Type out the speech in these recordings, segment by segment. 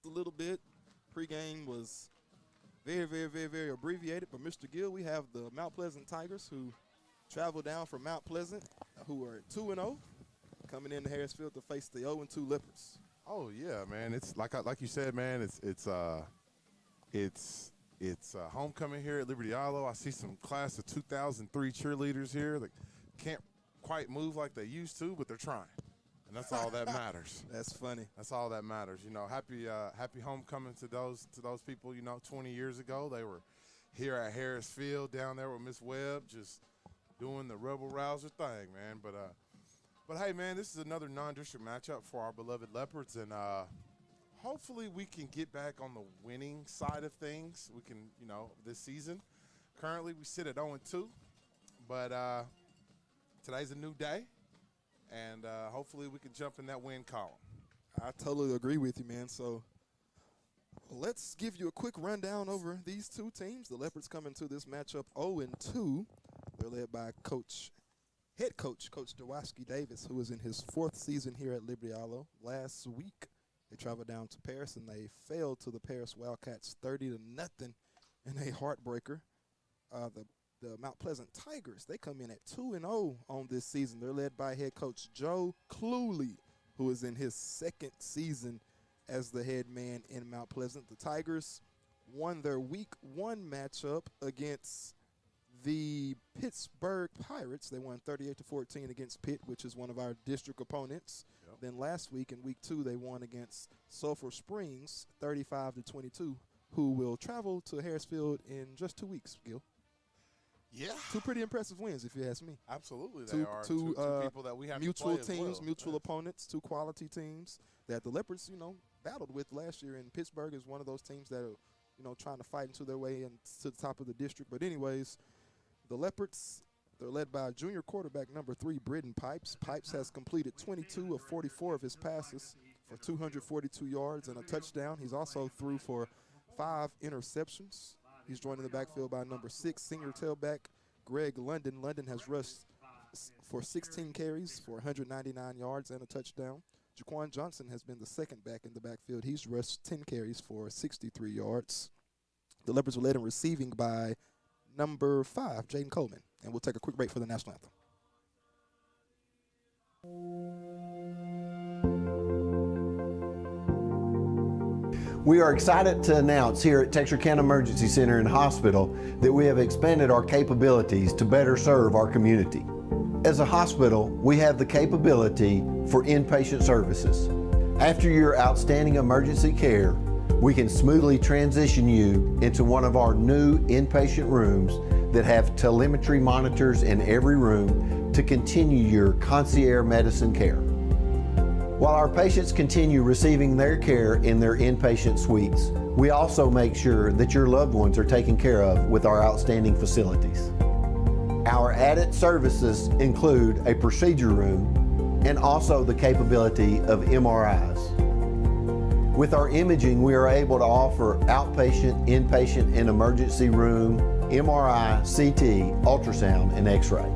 A little bit. Pregame was very abbreviated. But Mr. Gill, we have the Mount Pleasant Tigers who travel down from Mount Pleasant, who are 2-0, coming into Harrisfield to face the 0-2 Leopards. Oh yeah, man. It's like you said, man. It's homecoming here at Liberty Eylau. I see some class of 2003 cheerleaders here that can't quite move like they used to, but they're trying. And that's all that matters. That's funny. That's all that matters. You know, happy homecoming to those people. You know, 20 years ago they were here at Harris Field down there with Miss Webb, just doing the rebel rouser thing, man. But hey, man, this is another non-district matchup for our beloved Leopards, and hopefully we can get back on the winning side of things. We can, you know, this season. Currently we sit at 0-2, but today's a new day. And hopefully we can jump in that win column. I totally agree with you, man. So let's give you a quick rundown over these two teams. The Leopards come into this matchup 0-2. They're led by head coach Dewowski Davis, who is in his 4th season here at Liberty Eylau. Last week they traveled down to Paris, and they failed to the Paris Wildcats 30-0 in a heartbreaker. The Mount Pleasant Tigers, they come in at 2-0 on this season. They're led by head coach Joe Cluley, who is in his 2nd season as the head man in Mount Pleasant. The Tigers won their week 1 matchup against the Pittsburgh Pirates. They won 38-14 against Pitt, which is one of our district opponents. Yep. Then last week in week 2, they won against Sulphur Springs 35-22, who will travel to Harrisfield in just 2 weeks, Gil. Yeah. 2 pretty impressive wins, if you ask me. Absolutely, they are. Two people that we have mutual to play teams, as well. mutual opponents, 2 quality teams that the Leopards, you know, battled with last year. And Pittsburgh is one of those teams that are, you know, trying to fight into their way into the top of the district. But anyways, the Leopards, they're led by junior quarterback number 3, Britton Pipes. Pipes has completed 22 of 44 of his passes for 242 yards and a touchdown. He's also threw for 5 interceptions. He's joined in the backfield by number 6, senior tailback Greg London. London has rushed for 16 carries for 199 yards and a touchdown. Jaquan Johnson has been the 2nd back in the backfield. He's rushed 10 carries for 63 yards. The Leopards were led in receiving by number 5, Jaden Coleman. And we'll take a quick break for the national anthem. We are excited to announce here at Texarkana Emergency Center and Hospital that we have expanded our capabilities to better serve our community. As a hospital, we have the capability for inpatient services. After your outstanding emergency care, we can smoothly transition you into one of our new inpatient rooms that have telemetry monitors in every room to continue your concierge medicine care. While our patients continue receiving their care in their inpatient suites, we also make sure that your loved ones are taken care of with our outstanding facilities. Our added services include a procedure room and also the capability of MRIs. With our imaging, we are able to offer outpatient, inpatient, and emergency room, MRI, CT, ultrasound, and X-ray.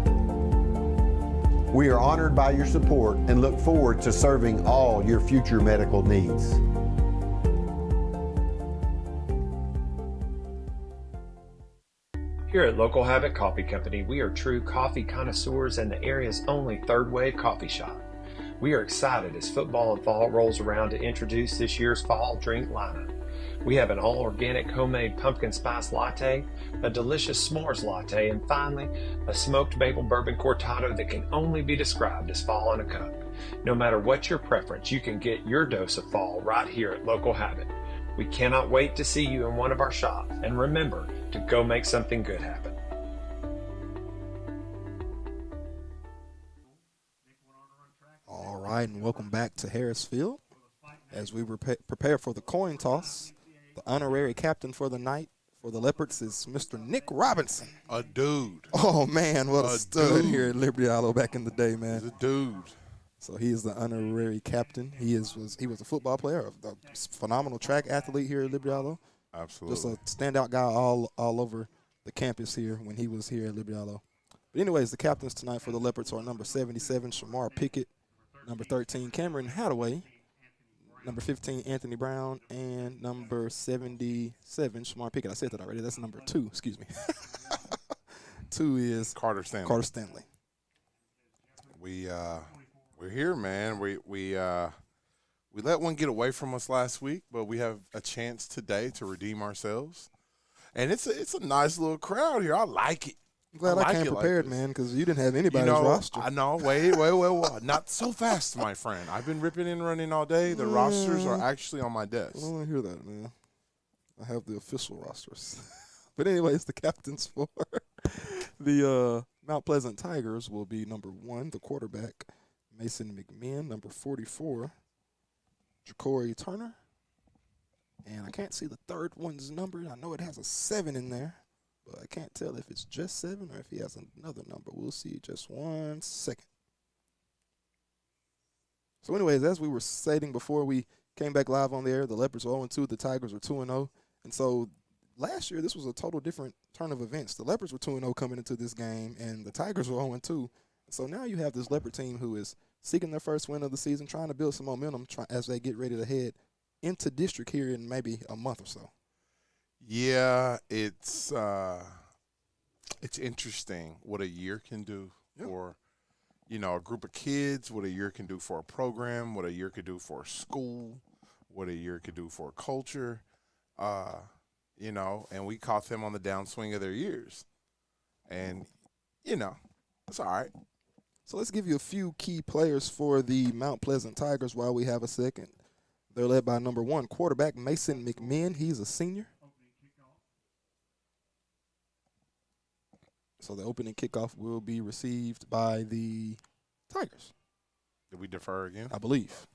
We are honored by your support and look forward to serving all your future medical needs. Here at Local Habit Coffee Company, we are true coffee connoisseurs and the area's only third wave coffee shop. We are excited as football and fall rolls around to introduce this year's fall drink lineup. We have an all-organic homemade pumpkin spice latte, a delicious s'mores latte, and finally, a smoked maple bourbon cortado that can only be described as fall in a cup. No matter what your preference, you can get your dose of fall right here at Local Habit. We cannot wait to see you in one of our shops, and remember to go make something good happen. right, and welcome back to Harris Field. As we prepare for the coin toss, the honorary captain for the night for the Leopards is Mr. Nick Robinson. A dude. Oh, man, what a stud dude. here at Liberty Eylau back in the day, man. He's a dude. So he is the honorary captain. He was a football player, a phenomenal track athlete here at Liberty Eylau. Absolutely. Just a standout guy all over the campus here when he was here at Liberty Eylau. But anyways, the captains tonight for the Leopards are number 77, Shamar Pickett, number 13, Cameron Hadaway, number 15, Anthony Brown, and number 77, Shamar Pickett. I said that already. That's number 2. Excuse me. 2 is Carter Stanley. Carter Stanley. We're here, man. We let one get away from us last week, but we have a chance today to redeem ourselves. And it's a nice little crowd here. I like it. I'm glad I came prepared, man, because you didn't have anybody's roster. I know. Wait. Not so fast, my friend. I've been ripping and running all day. The rosters are actually on my desk. I don't want to hear that, man. I have the official rosters. But anyways, the captains for the Mount Pleasant Tigers will be number 1, the quarterback, Mason McMinn, number 44, Ja'Cory Turner. And I can't see the third one's number. I know it has a 7 in there, but I can't tell if it's just 7 or if he has another number. We'll see just 1 second. So anyways, as we were stating before we came back live on the air, the Leopards are 0-2, the Tigers are 2-0. And so last year, this was a total different turn of events. The Leopards were 2-0 coming into this game, and the Tigers were 0-2. So now you have this Leopard team who is seeking their first win of the season, trying to build some momentum as they get ready to head into district here in maybe a month or so. Yeah, it's interesting what a year can do for, a group of kids, what a year can do for a program, what a year could do for a school, what a year could do for a culture, and we caught them on the downswing of their years. And, it's all right. So let's give you a few key players for the Mount Pleasant Tigers while we have a second. They're led by number 1, quarterback Mason McMinn. He's a senior. So the opening kickoff will be received by the Tigers. Did we defer again? I believe.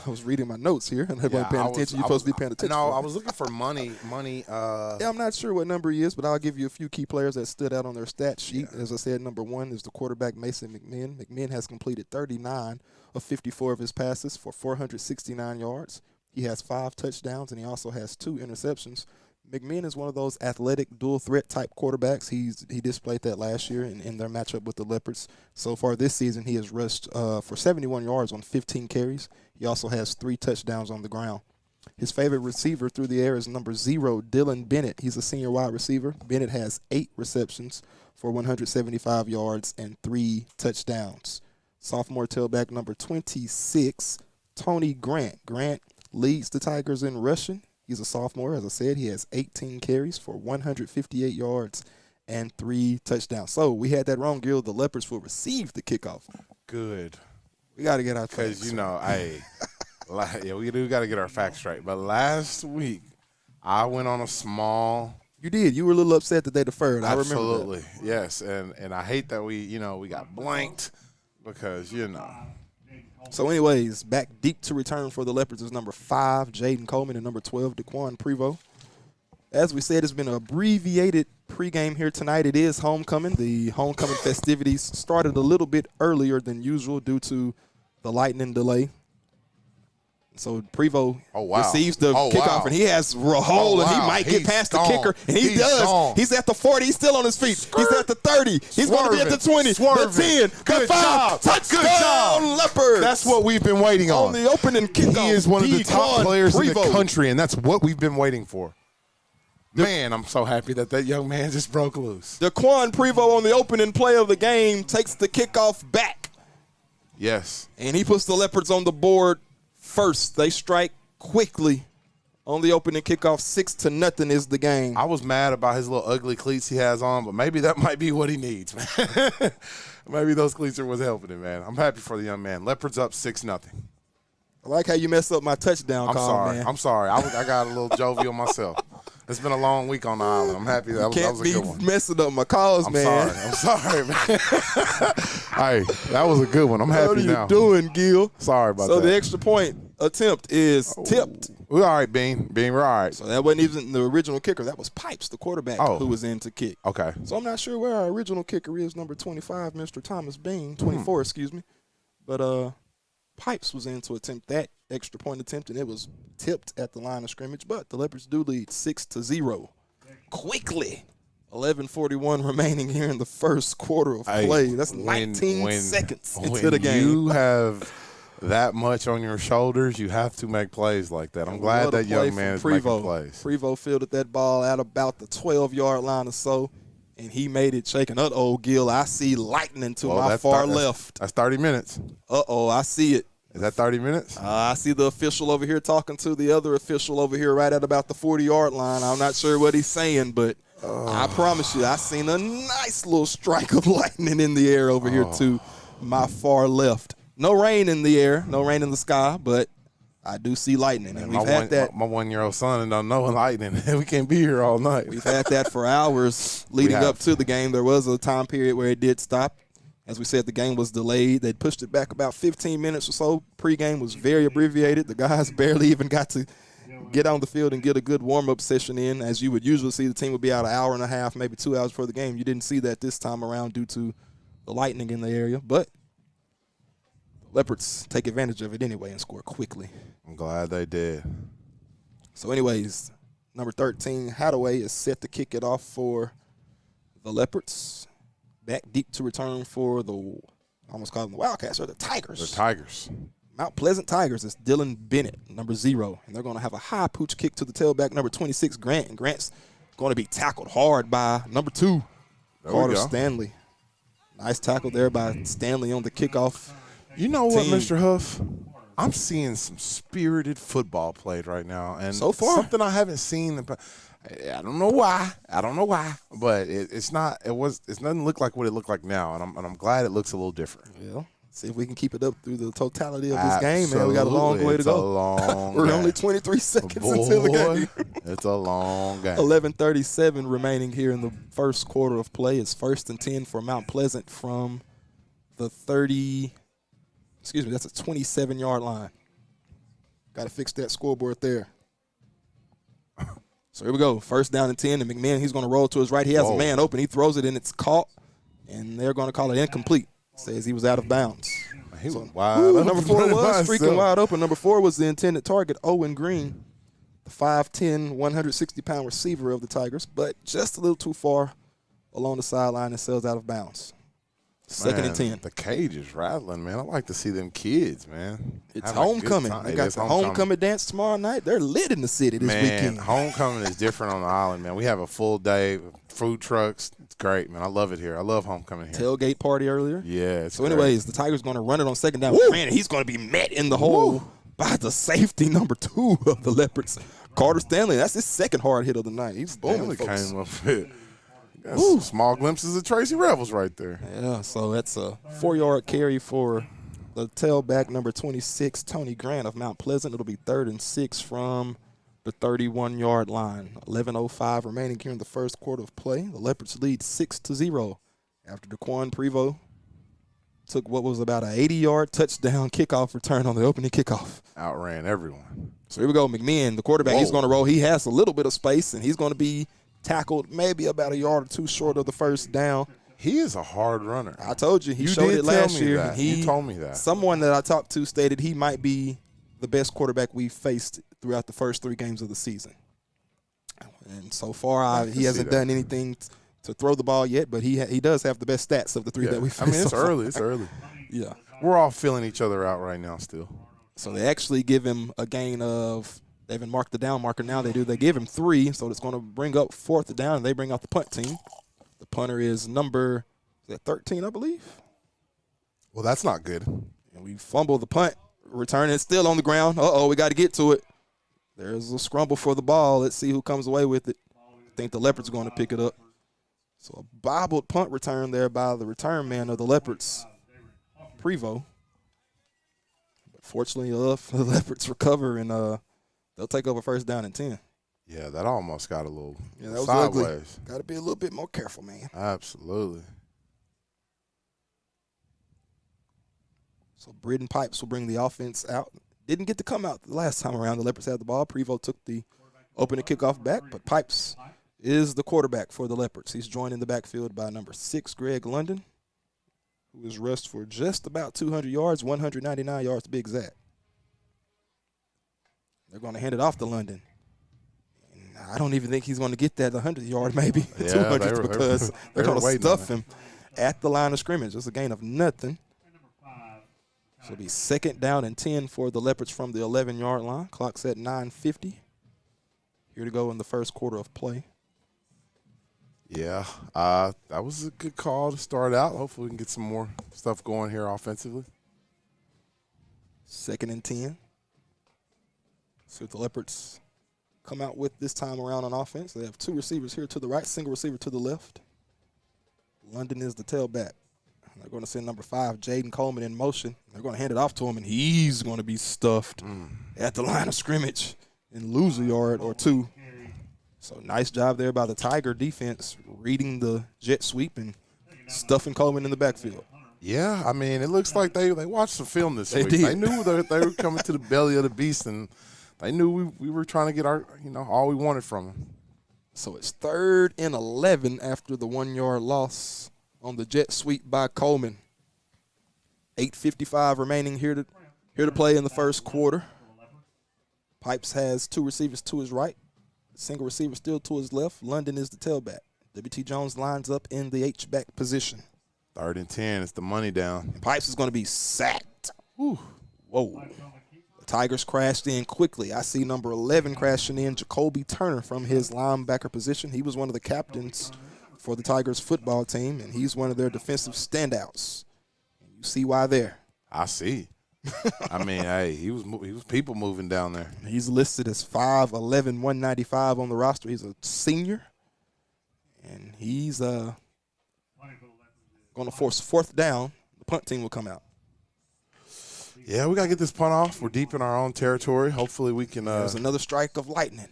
I was reading my notes here, and everybody paying attention. You're supposed to be paying attention. No, I was looking for money. Yeah, I'm not sure what number he is, but I'll give you a few key players that stood out on their stat sheet. Yeah. As I said, number 1 is the quarterback Mason McMinn. McMinn has completed 39 of 54 of his passes for 469 yards. He has 5 touchdowns, and he also has 2 interceptions. McMinn is one of those athletic dual-threat type quarterbacks. He displayed that last year in their matchup with the Leopards. So far this season, he has rushed for 71 yards on 15 carries. He also has 3 touchdowns on the ground. His favorite receiver through the air is number 0, Dylan Bennett. He's a senior wide receiver. Bennett has 8 receptions for 175 yards and 3 touchdowns. Sophomore tailback number 26, Tony Grant. Grant leads the Tigers in rushing. He's a sophomore. As I said, he has 18 carries for 158 yards and 3 touchdowns. So we had that wrong, Gil. The Leopards will receive the kickoff. Good. We got to get our facts. Because, we do got to get our facts straight. But last week, I went on a small. You did. You were a little upset that they deferred. Absolutely. I remember that. Yes. And I hate that we got blanked because, So, anyways, back deep to return for the Leopards is number 5, Jaden Coleman, and number 12, Daquan Prevost. As we said, it's been an abbreviated pregame here tonight. It is homecoming. The homecoming festivities started a little bit earlier than usual due to the lightning delay. So Prevost receives the kickoff, and he has a hole, and he might get past the kicker, and he does. Gone. He's at the 40. He's still on his feet. He's at the 30. He's going to be at the 20, the 10, Good the 5. job. Touchdown, Good job. Leopards. That's what we've been waiting on. On the opening kickoff. He is one of the top players in the Prevost. country, and that's what we've been waiting for. Man, I'm so happy that young man just broke loose. Daquan Prevost on the opening play of the game takes the kickoff back. Yes. And he puts the Leopards on the board first. They strike quickly on the opening kickoff. 6-0 is the game. I was mad about his little ugly cleats he has on, but maybe that might be what he needs, man. Maybe those cleats are what's helping him, man. I'm happy for the young man. Leopards up 6-0. I like how you messed up my touchdown call, man. I'm sorry. I got a little jovial myself. It's been a long week on the island. I'm happy that was a good one. Can't be messing up my calls, man. I'm sorry, man. Hey, that was a good one. I'm happy now. What are you doing, Gil? Sorry about that. So the extra point attempt is tipped. We're all right, Bean. Bean, we're all right. So that wasn't even the original kicker. That was Pipes, the quarterback, who was in to kick. Okay. So I'm not sure where our original kicker is, number 25, Mr. Thomas Bean, 24, excuse me. But Pipes was in to attempt that extra point attempt, and it was tipped at the line of scrimmage. But the Leopards do lead 6-0. Quickly. 11:41 remaining here in the first quarter of play. That's 19 seconds into the game. You have that much on your shoulders, you have to make plays like that. I'm glad that young man is making plays. Prevost fielded that ball at about the 12-yard line or so, and he made it shaking. Uh-oh, Gil, I see lightning to my far left. That's 30 minutes. Uh-oh, I see it. Is that 30 minutes? I see the official over here talking to the other official over here right at about the 40-yard line. I'm not sure what he's saying, but I promise you, I seen a nice little strike of lightning in the air over here to my far left. No rain in the air, no rain in the sky, but I do see lightning. And we've had that. My 1-year-old son don't know lightning. We can't be here all night. We've had that for hours leading up to the game. There was a time period where it did stop. As we said, the game was delayed. They pushed it back about 15 minutes or so. Pre-game was very abbreviated. The guys barely even got to get on the field and get a good warm-up session in. As you would usually see, the team would be out an hour and a half, maybe 2 hours before the game. You didn't see that this time around due to the lightning in the area. But Leopards take advantage of it anyway and score quickly. I'm glad they did. So anyways, number 13, Hadaway, is set to kick it off for the Leopards. Back deep to return for the, I almost call them the Wildcats, or the Tigers. The Tigers. Mount Pleasant Tigers. It's Dylan Bennett, number 0. And they're going to have a high pooch kick to the tailback, number 26, Grant. And Grant's going to be tackled hard by number 2, Carter Stanley. Nice tackle there by Stanley on the kickoff. You know what, Mr. Huff? I'm seeing some spirited football played right now. And so far, something I haven't seen. I don't know why. But it doesn't look like what it looked like now. And I'm glad it looks a little different. Well, see if we can keep it up through the totality of this game, man. We got a long way to go. We're only 23 seconds until the game. It's a long game. 11:37 remaining here in the first quarter of play. It's 1st and 10 for Mount Pleasant from the 30. Excuse me, that's a 27-yard line. Got to fix that scoreboard there. So here we go. 1st down and 10, and McMahon, he's going to roll to his right. He has a man open. He throws it, and it's caught, and they're going to call it incomplete. Says he was out of bounds. He was wide open. Number 4 was freaking wide open. Number 4 was the intended target, Owen Green, the 5'10", 160-pound receiver of the Tigers, but just a little too far along the sideline and sails out of bounds. 2nd and 10. The cage is rattling, man. I like to see them kids, man. It's homecoming. They got the homecoming dance tomorrow night. They're lit in the city this weekend. Homecoming is different on the island, man. We have a full day, food trucks. It's great, man. I love it here. I love homecoming here. Tailgate party earlier. Yeah. So anyways, the Tigers going to run it on 2nd down. Man, he's going to be met in the hole by the safety number 2 of the Leopards, Carter Stanley. That's his 2nd hard hit of the night. He's booming, folks. Came up with some small glimpses of Tracy Revels right there. Yeah, so that's a 4-yard carry for the tailback, number 26, Tony Grant of Mount Pleasant. It'll be 3rd and 6 from the 31-yard line. 11:05 remaining here in the first quarter of play. The Leopards lead 6-0 after Daquan Prevost took what was about an 80-yard touchdown kickoff return on the opening kickoff. Outran everyone. So here we go. McMahon, the quarterback, he's going to roll. He has a little bit of space, and he's going to be tackled maybe about a yard or 2 short of the 1st down. He is a hard runner. I told you. He showed it last year. You told me that. Someone that I talked to stated he might be the best quarterback we've faced throughout the first 3 games of the season. And so far, he hasn't done anything to throw the ball yet, but he does have the best stats of the 3 that we faced. I mean, it's early. It's early. Yeah. We're all feeling each other out right now still. So they actually give him a gain of – they haven't marked the down marker now. They do. They give him 3, so it's going to bring up 4th down, and they bring out the punt team. The punter is number 13, I believe. Well, that's not good. And we fumble the punt. Return is still on the ground. Uh-oh, we got to get to it. There's a scramble for the ball. Let's see who comes away with it. I think the Leopards are going to pick it up. So a bobbled punt return there by the return man of the Leopards, Prevost. But fortunately enough, the Leopards recover, and they'll take over 1st down and 10. Yeah, that almost got a little Yeah, that was sideways. ugly. Got to be a little bit more careful, man. Absolutely. So Britton Pipes will bring the offense out. Didn't get to come out the last time around. The Leopards had the ball. Prevost took the opening kickoff back, but Pipes is the quarterback for the Leopards. He's joined in the backfield by number 6, Greg London, who is rushed for just about 200 yards, 199 yards to be exact. They're going to hand it off to London. And I don't even think he's going to get that 100-yard, maybe Yeah, 200, because they're going to waiting on stuff him at the line of scrimmage. It's a gain of nothing. So it'll be 2nd down and 10 for the Leopards from the 11-yard line. Clock's at 9:50. Here to go in the first quarter of play. Yeah, that was a good call to start out. Hopefully we can get some more stuff going here offensively. 2nd and 10. So the Leopards come out with this time around on offense. They have 2 receivers here to the right, single receiver to the left. London is the tailback. They're going to send number 5, Jaden Coleman, in motion. They're going to hand it off to him, and he's going to be stuffed at the line of scrimmage and lose a yard or 2. So nice job there by the Tiger defense, reading the jet sweep and stuffing Coleman in the backfield. Yeah, I mean, it looks like they watched some film this week. did. They knew they were coming to the belly of the beast, and they knew we were trying to get our, all we wanted from them. So it's 3rd and 11 after the 1-yard loss on the jet sweep by Coleman. 8:55 remaining here to play in the first quarter. Pipes has 2 receivers to his right. Single receiver still to his left. London is the tailback. W.T. Jones lines up in the H-back position. 3rd and 10, it's the money down. And Pipes is going to be sacked. Whew. Whoa. The Tigers crashed in quickly. I see number 11 crashing in, Jacoby Turner, from his linebacker position. He was one of the captains for the Tigers football team, and he's one of their defensive standouts. You see why there. I see. I mean, hey, he was people moving down there. He's listed as 5'11", 195 on the roster. He's a senior, and he's going to force 4th down. The punt team will come out. Yeah, we got to get this punt off. We're deep in our own territory. Hopefully we can There's another strike of lightning.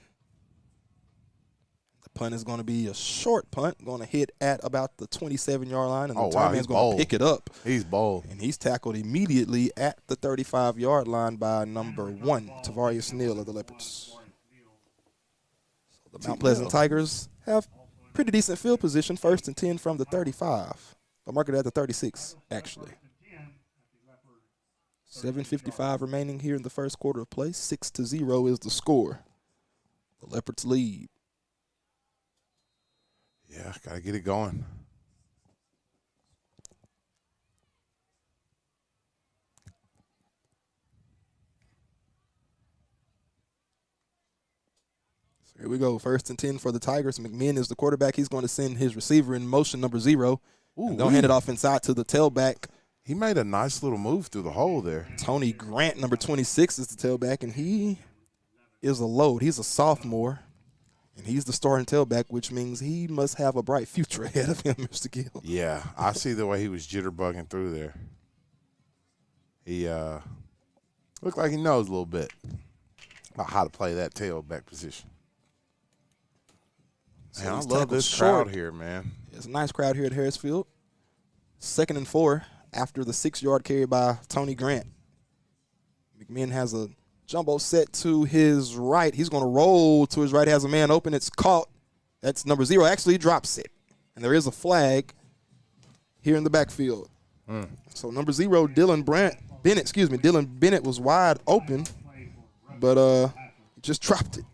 The punt is going to be a short punt, going to hit at about the 27-yard line, and the return man's going to pick it up. He's bold. And he's tackled immediately at the 35-yard line by number 1, Tavarius Neal of the Leopards. So the Mount Pleasant Tigers have pretty decent field position, 1st and 10 from the 35. I'll mark it at the 36, actually. 7:55 remaining here in the first quarter of play. 6-0 is the score. The Leopards lead. Yeah, got to get it going. So here we go. 1st and 10 for the Tigers. McMinn is the quarterback. He's going to send his receiver in motion, number 0. Ooh, They'll hand it off inside to the tailback. He made a nice little move through the hole there. Tony Grant, number 26, is the tailback, and he is a load. He's a sophomore, and he's the starting tailback, which means he must have a bright future ahead of him, Mr. Gill. Yeah, I see the way he was jitterbugging through there. He looked like he knows a little bit about how to play that tailback position. So Man, I he's love tackled this short. crowd here, man. It's a nice crowd here at Harrisfield. 2nd and 4 after the 6-yard carry by Tony Grant. McMinn has a jumbo set to his right. He's going to roll to his right, has a man open. It's caught. That's number 0. Actually drops it. And there is a flag here in the backfield. So number 0, Dylan Bennett was wide open, but he just dropped it.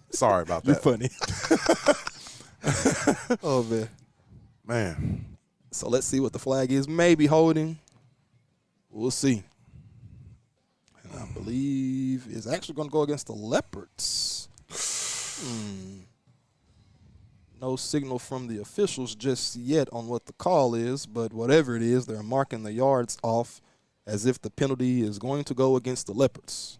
Sorry about You're that. funny. Oh, man. Man. So let's see what the flag is. Maybe holding. We'll see. And I believe it's actually going to go against the Leopards. No signal from the officials just yet on what the call is, but whatever it is, they're marking the yards off as if the penalty is going to go against the Leopards.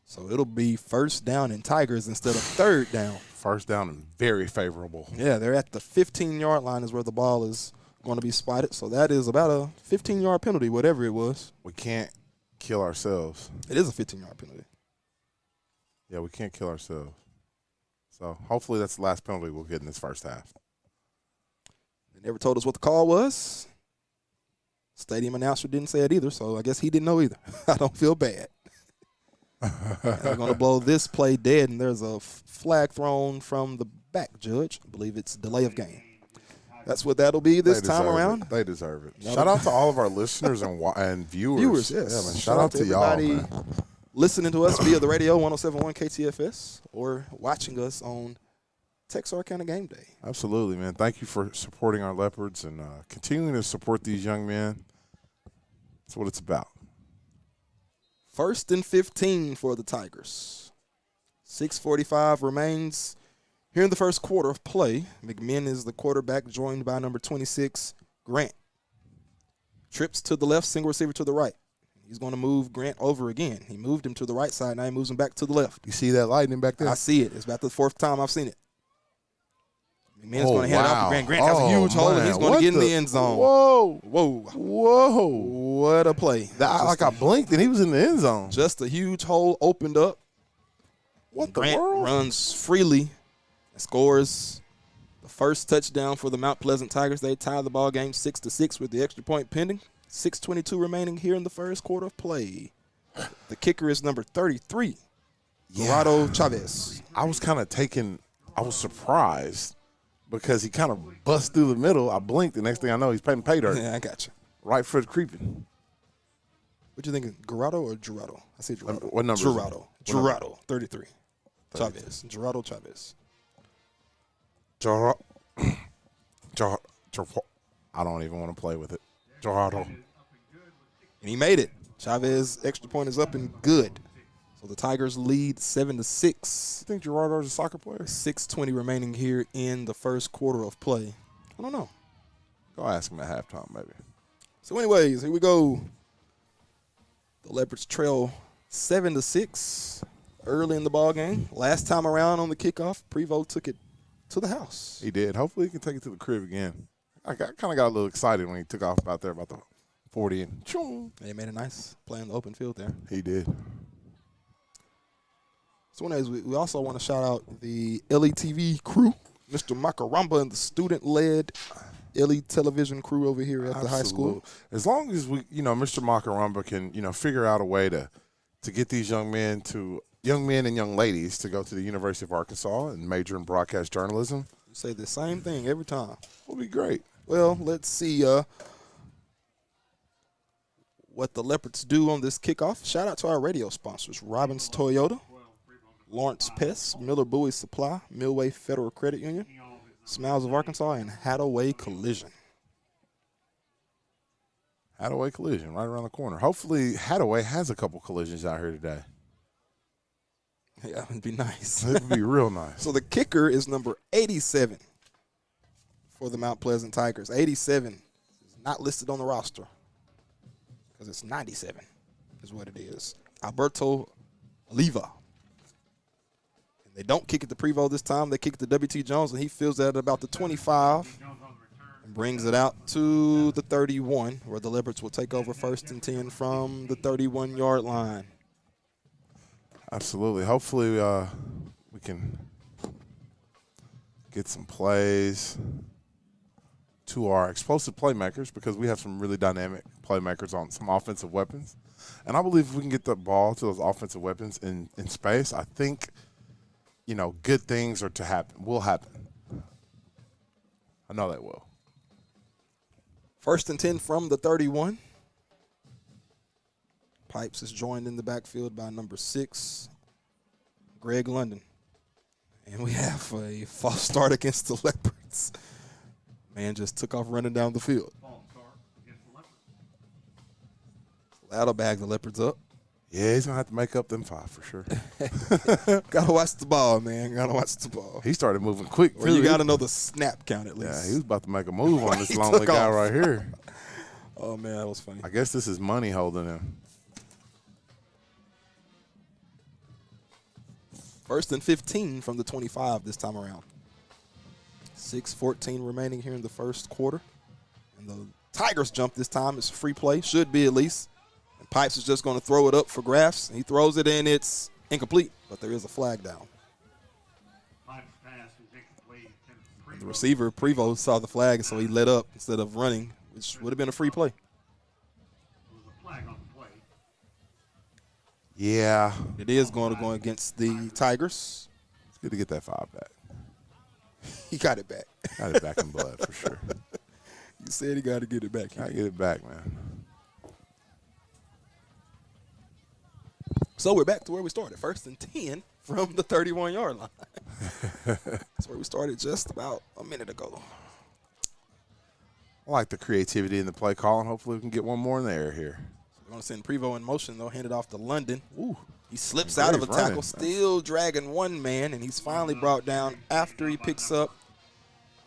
So it'll be 1st down in Tigers instead of 3rd down. 1st down and very favorable. Yeah, they're at the 15-yard line is where the ball is going to be spotted. So that is about a 15-yard penalty, whatever it was. We can't kill ourselves. It is a 15-yard penalty. Yeah, we can't kill ourselves. So hopefully that's the last penalty we'll get in this first half. They never told us what the call was. Stadium announcer didn't say it either, so I guess he didn't know either. I don't feel bad. They're going to blow this play dead, and there's a flag thrown from the back judge. I believe it's delay of game. That's what that'll be this time around. They deserve it. Shout out to all of our listeners and viewers. Viewers, yes. Yeah, man. Shout out to y'all, man. Listening to us via the radio, 107.1 KTFS, or watching us on Texarkana Game Day. Absolutely, man. Thank you for supporting our Leopards and continuing to support these young men. That's what it's about. 1st and 15 for the Tigers. 6:45 remains here in the first quarter of play. McMinn is the quarterback, joined by number 26, Grant. Trips to the left, single receiver to the right. He's going to move Grant over again. He moved him to the right side. Now he moves him back to the left. You see that lightning back there? I see it. It's about the 4th time I've seen it. McMinn's going to hand it off to Grant. Grant has a huge hole, and he's going to get in the end zone. Whoa. Whoa. What a play. I blinked, and he was in the end zone. Just a huge hole opened up. What Grant the world? runs freely and scores the first touchdown for the Mount Pleasant Tigers. They tie the ball game 6-6 with the extra point pending. 6:22 remaining here in the first quarter of play. The kicker is number 33, Gerardo Chavez. I was surprised because he kind of bust through the middle. I blinked. The next thing I know, he's paying pay dirt. Yeah, I got you. Right foot creeping. What you thinking, Gerardo or Gerardo? I say Gerardo. What number? Gerardo, 33. Chavez. Gerardo Chavez. I don't even want to play with it. Gerardo. And he made it. Chavez extra point is up and good. So the Tigers lead 7-6. You think Gerardo's a soccer player? 6:20 remaining here in the first quarter of play. I don't know. Go ask him at halftime, maybe. So anyways, here we go. The Leopards trail 7-6 early in the ball game. Last time around on the kickoff, Prevost took it to the house. He did. Hopefully he can take it to the crib again. I kind of got a little excited when he took off out there about the 40 and choom. He made a nice play in the open field there. He did. So anyways, we also want to shout out the LETV crew, Mr. Makaramba and the student-led LE television crew over here at the high school. As long as we, Mr. Makaramba can, figure out a way to get these young men and young ladies to go to the University of Arkansas and major in broadcast journalism. You say the same thing every time. Will be great. Well, let's see what the Leopards do on this kickoff. Shout out to our radio sponsors, Robbins Toyota, Lawrence Pest, Miller Bowie Supply, Millway Federal Credit Union, Smiles of Arkansas, and Hadaway Collision. Hadaway Collision right around the corner. Hopefully Hadaway has a couple collisions out here today. Yeah, it'd be nice. It would be real nice. So the kicker is number 87 for the Mount Pleasant Tigers. 87 is not listed on the roster because it's 97 is what it is. Alberto Oliva. And they don't kick it to Prevost this time. They kick it to W.T. Jones, and he fills that at about the 25 and brings it out to the 31, where the Leopards will take over 1st and 10 from the 31-yard line. Absolutely. Hopefully we can get some plays to our explosive playmakers because we have some really dynamic playmakers on some offensive weapons. And I believe if we can get the ball to those offensive weapons in space, I think, good things will happen. I know they will. 1st and 10 from the 31. Pipes is joined in the backfield by number 6, Greg London. And we have a false start against the Leopards. Man just took off running down the field. That'll bag the Leopards up. Yeah, he's going to have to make up them 5 for sure. Got to watch the ball, man. Got to watch the ball. He started moving quick. Well, you got to know the snap count at least. Yeah, he was about to make a move on this lonely guy right here. Oh, man, that was funny. I guess this is money holding him. 1st and 15 from the 25 this time around. 6:14 remaining here in the first quarter. And the Tigers jump this time. It's free play. Should be at least. And Pipes is just going to throw it up for grabs. He throws it in. It's incomplete, but there is a flag down. And the receiver, Prevost, saw the flag, so he let up instead of running, which would have been a free play. Yeah. It is going to go against the Tigers. It's good to get that 5 back. He got it back. Got it back in blood for sure. You said he got to get it back. Got to get it back, man. So we're back to where we started. 1st and 10 from the 31-yard line. That's where we started just about a minute ago. I like the creativity in the play call, and hopefully we can get one more in the air here. We're going to send Prevost in motion. They'll hand it off to London. Ooh, he slips out of a tackle, still dragging one man, and he's finally brought down after he picks up,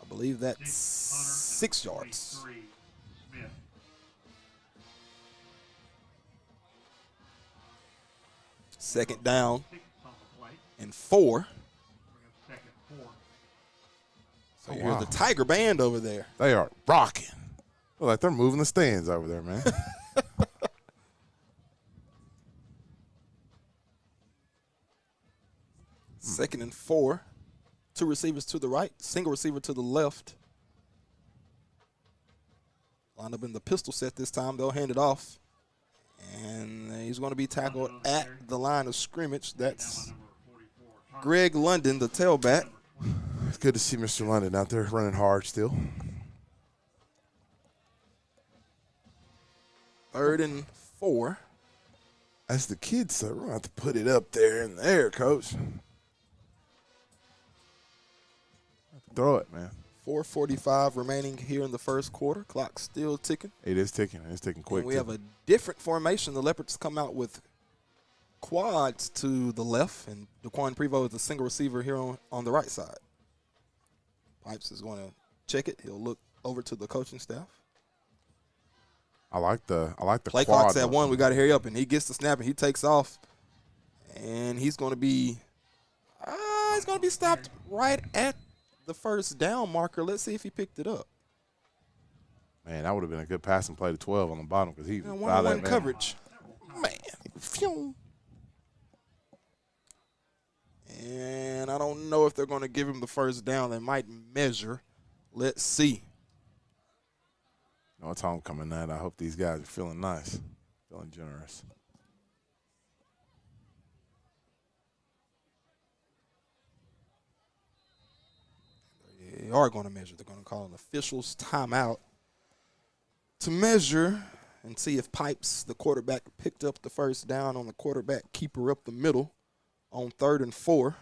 I believe that's 6 yards. Second down and 4. So you hear the Tiger Band over there. They are rocking. Look like they're moving the stands over there, man. Second and 4. 2 receivers to the right, single receiver to the left. Lined up in the pistol set this time. They'll hand it off. And he's going to be tackled at the line of scrimmage. That's Greg London, the tailback. It's good to see Mr. London out there running hard still. 3rd and 4. As the kids say, we're going to have to put it up there in the air, Coach. Throw it, man. 4:45 remaining here in the first quarter. Clock still ticking. It is ticking. It's ticking quick. And we have a different formation. The Leopards come out with quads to the left, and Daquan Prevost is the single receiver here on the right side. Pipes is going to check it. He'll look over to the coaching staff. I like the play quad, clock's at 1. We got to hurry up, and he gets the snap and he takes off, and he's going to be stopped right at the first down marker. Let's see if he picked it up. Man, that would have been a good passing play to 12 on the bottom because he was one-on-one coverage. Man. And I don't know if they're going to give him the first down. They might measure. Let's see. No, it's homecoming night. I hope these guys are feeling nice, feeling generous. They are going to measure. They're going to call an official's timeout to measure and see if Pipes, the quarterback, picked up the first down on the quarterback keeper up the middle on 3rd and 4.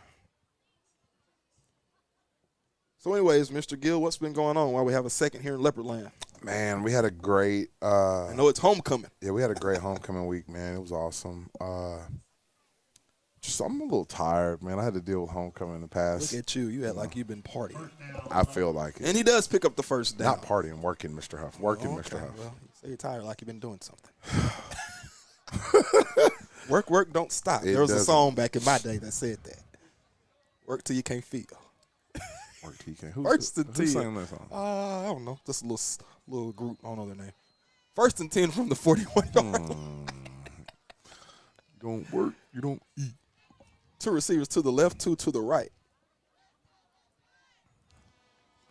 So anyways, Mr. Gill, what's been going on while we have a second here in Leopard Land? Man, we had a great I know it's homecoming. Yeah, we had a great homecoming week, man. It was awesome. I'm a little tired, man. I had to deal with homecoming in the past. Look at you. You act like you've been partying. I feel like it. And he does pick up the first down. Not partying, working, Mr. Huff. Working, okay. Mr. Huff. Well, you say you're tired like you've been doing something. Work, don't stop. There was a song back in my day that said that. Work till you can't feel. Work till you can't. Who sang that song? I don't know. Just a little group. I don't know their name. 1st and 10 from the 41-yard line. You don't work, you don't eat. 2 receivers to the left, 2 to the right.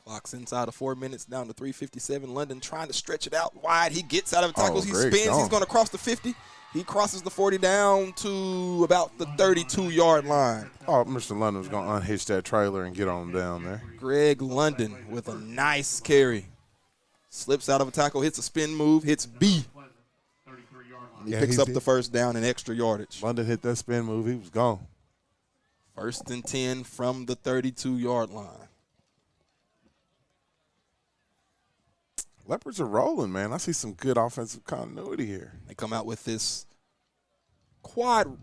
Clock's inside of 4 minutes, down to 3:57. London trying to stretch it out wide. He gets out of the tackles. He spins. He's going to cross the 50. He crosses the 40 down to about the 32-yard line. Oh, Mr. London was going to unhitch that trailer and get on him down there. Greg London with a nice carry. Slips out of a tackle, hits a spin move, hits B. And he picks up the first down and extra yardage. London hit that spin move. He was gone. 1st and 10 from the 32-yard line. Leopards are rolling, man. I see some good offensive continuity here. They come out with this quad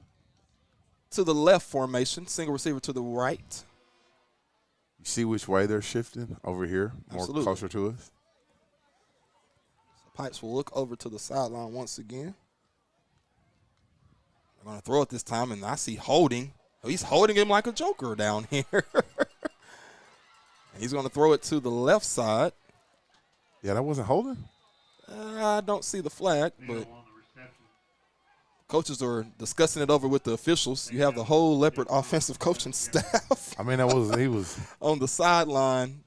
to the left formation, single receiver to the right. You see which way they're shifting over here, more Absolutely. Closer to us? So Pipes will look over to the sideline once again. They're going to throw it this time, and I see holding. He's holding him like a joker down here. And he's going to throw it to the left side. Yeah, that wasn't holding? I don't see the flag, but Coaches are discussing it over with the officials. You have the whole Leopard offensive coaching staff I mean, he was. on the sideline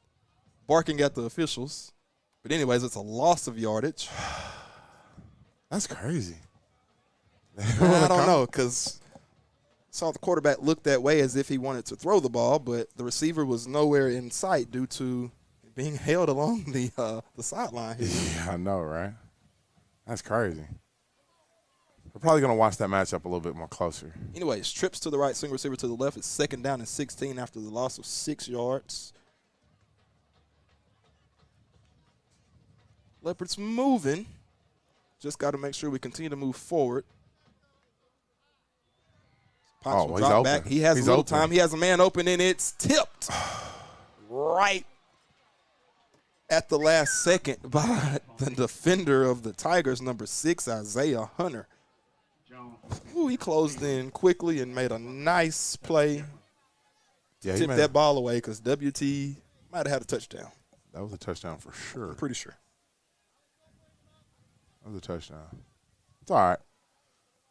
barking at the officials. But anyways, it's a loss of yardage. That's crazy. I don't know, because saw the quarterback look that way as if he wanted to throw the ball, but the receiver was nowhere in sight due to being held along the sideline here. Yeah, I know, right? That's crazy. We're probably going to watch that matchup a little bit more closer. Anyways, trips to the right, swing receiver to the left. It's 2nd down and 16 after the loss of 6 yards. Leopards moving. Just got to make sure we continue to move forward. Pops will he's drop open. back. He has He's a little open. time. He has a man open, and it's tipped right at the last second by the defender of the Tigers, number 6, Isaiah Hunter. Ooh, he closed in quickly and made a nice play. Yeah, Tipped that ball away because WT might have had a touchdown. That was a touchdown for sure. I'm pretty sure. That was a touchdown. It's all right.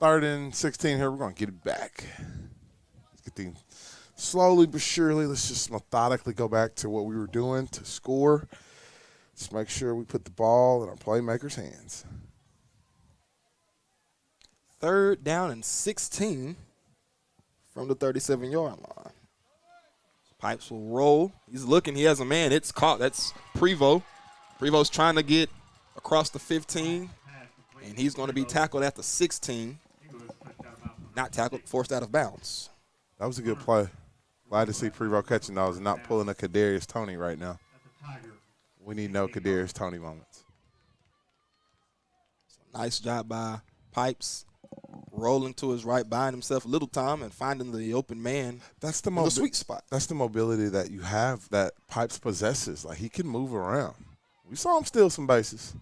3rd and 16 here. We're going to get it back. Let's get the slowly but surely. Let's just methodically go back to what we were doing to score. Just make sure we put the ball in our playmakers' hands. 3rd down and 16 from the 37-yard line. Pipes will roll. He's looking. He has a man. It's caught. That's Prevost. Prevost's trying to get across the 15, and he's going to be tackled at the 16. Not tackled, forced out of bounds. That was a good play. Glad to see Prevost catching those and not pulling a Kadarius Toney right now. We need no Kadarius Toney moments. Nice job by Pipes. Rolling to his right, buying himself a little time and finding the open man. That's the in the sweet spot. That's the mobility that you have that Pipes possesses. Like, he can move around. We saw him steal some bases.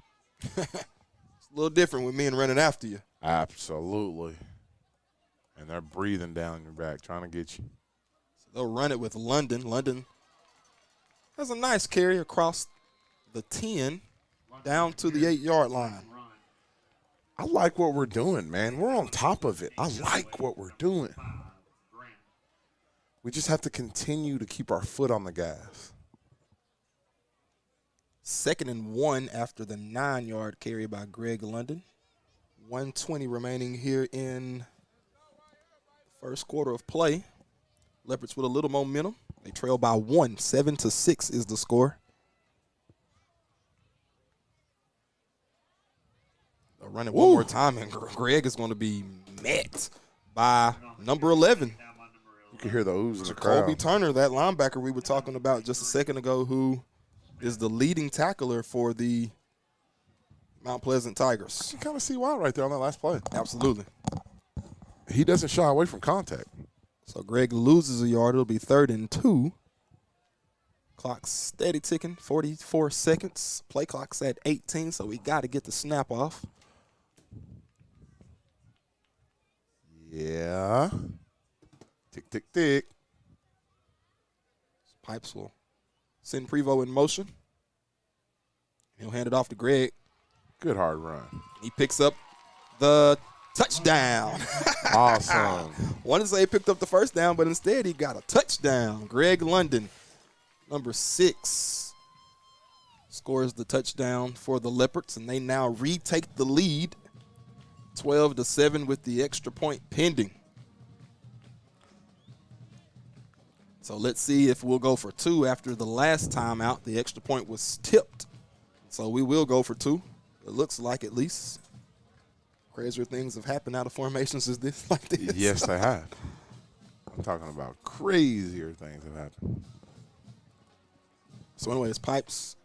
It's a little different with men running after you. Absolutely. And they're breathing down your back, trying to get you. So they'll run it with London. London has a nice carry across the 10 down to the 8-yard line. I like what we're doing, man. We're on top of it. I like what we're doing. We just have to continue to keep our foot on the gas. 2nd and 1 after the 9-yard carry by Greg London. 1:20 remaining here in the first quarter of play. Leopards with a little momentum. They trail by 1. 7-6 is the score. They'll run it one more time, and Greg is going to be met by number 11. You can hear the oohs in the Jacoby crowd. Turner, that linebacker we were talking about just a second ago, who is the leading tackler for the Mount Pleasant Tigers. You kind of see why right there on that last play. Absolutely. He doesn't shy away from contact. So Greg loses a yard. It'll be 3rd and 2. Clock's steady ticking, 44 seconds. Play clock's at 18, so we got to get the snap off. Yeah. Tick, tick, tick. Pipes will send Prevost in motion. He'll hand it off to Greg. Good hard run. He picks up the touchdown. Awesome. Wanted to say he picked up the first down, but instead he got a touchdown. Greg London, number 6, scores the touchdown for the Leopards, and they now retake the lead, 12-7 with the extra point pending. So let's see if we'll go for 2 after the last timeout. The extra point was tipped, so we will go for 2. It looks like, at least. Crazier things have happened out of formations as this, like this. Yes, they have. I'm talking about crazier things have happened. So anyways, Pipes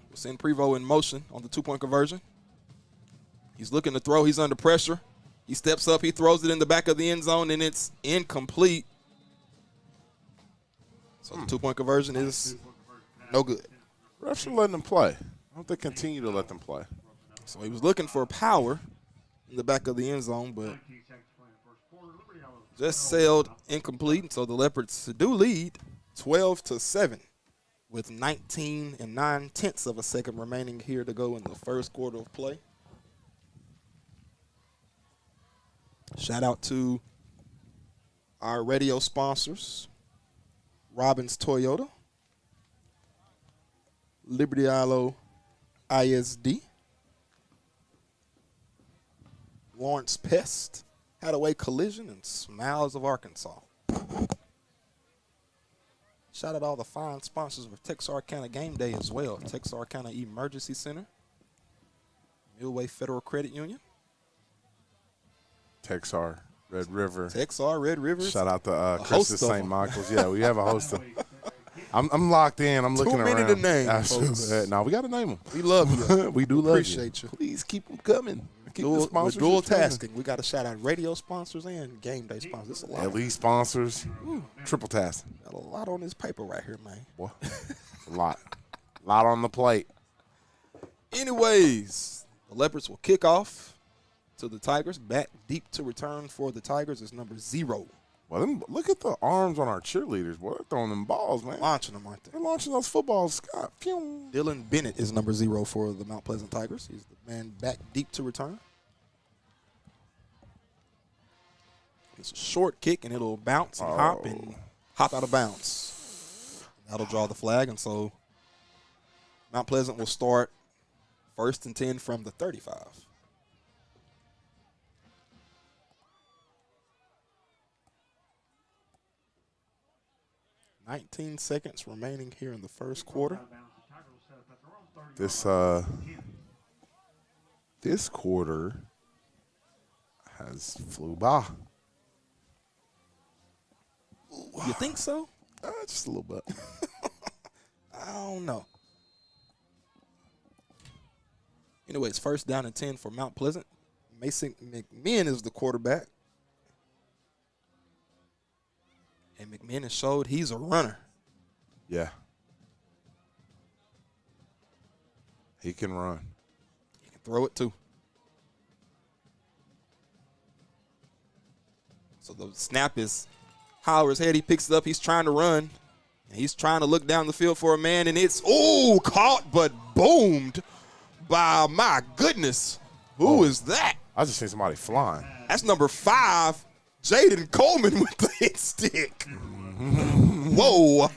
will send Prevost in motion on the 2-point conversion. He's looking to throw. He's under pressure. He steps up. He throws it in the back of the end zone, and it's incomplete. So the 2-point conversion is no good. Refs are letting them play. I hope they continue to let them play. So he was looking for power in the back of the end zone, but just sailed incomplete. So the Leopards do lead 12-7 with 19 9/10 of a second remaining here to go in the first quarter of play. Shout out to our radio sponsors, Robbins Toyota, Liberty Eylau ISD, Lawrence Pest, Hadaway Collision, and Smiles of Arkansas. Shout out all the fine sponsors of Texarkana Game Day as well. Texarkana Emergency Center, Millway Federal Credit Union, Texar, Red River. Texar, Red River. Shout out to Chris host at of St. them. Michael's. Yeah, we have a host of. I'm locked in. I'm looking around. Too many to name, Absolutely. folks. No, we got to name them. We love you. We do love Appreciate you. Please keep them coming. Keep the We're sponsors dual coming. tasking. We got to shout out radio sponsors and game day sponsors. It's a lot. Elite sponsors. Triple task. Got a lot on this paper right here, man. Boy, a lot. A lot on the plate. Anyways, the Leopards will kick off to the Tigers. Back deep to return for the Tigers is number 0. Well, look at the arms on our cheerleaders. Boy, they're throwing them balls, man. Launching them, aren't they? They're launching those footballs. Scott. Phew. Dylan Bennett is number 0 for the Mount Pleasant Tigers. He's the man back deep to return. It's a short kick, and it'll bounce and hop out of bounds. That'll draw the flag, and so Mount Pleasant will start 1st and 10 from the 35. $19 seconds remaining here in the first quarter. This quarter has flew by. You think so? Just a little bit. I don't know. Anyways, 1st down and 10 for Mount Pleasant. Mason McMinn is the quarterback. And McMinn has showed he's a runner. Yeah. He can run. He can throw it too. So the snap is high over his head. He picks it up. He's trying to run. And he's trying to look down the field for a man. And it's, caught but boomed by, my goodness. Who is that? I just seen somebody flying. That's number 5, Jaden Coleman with the hit stick. Whoa.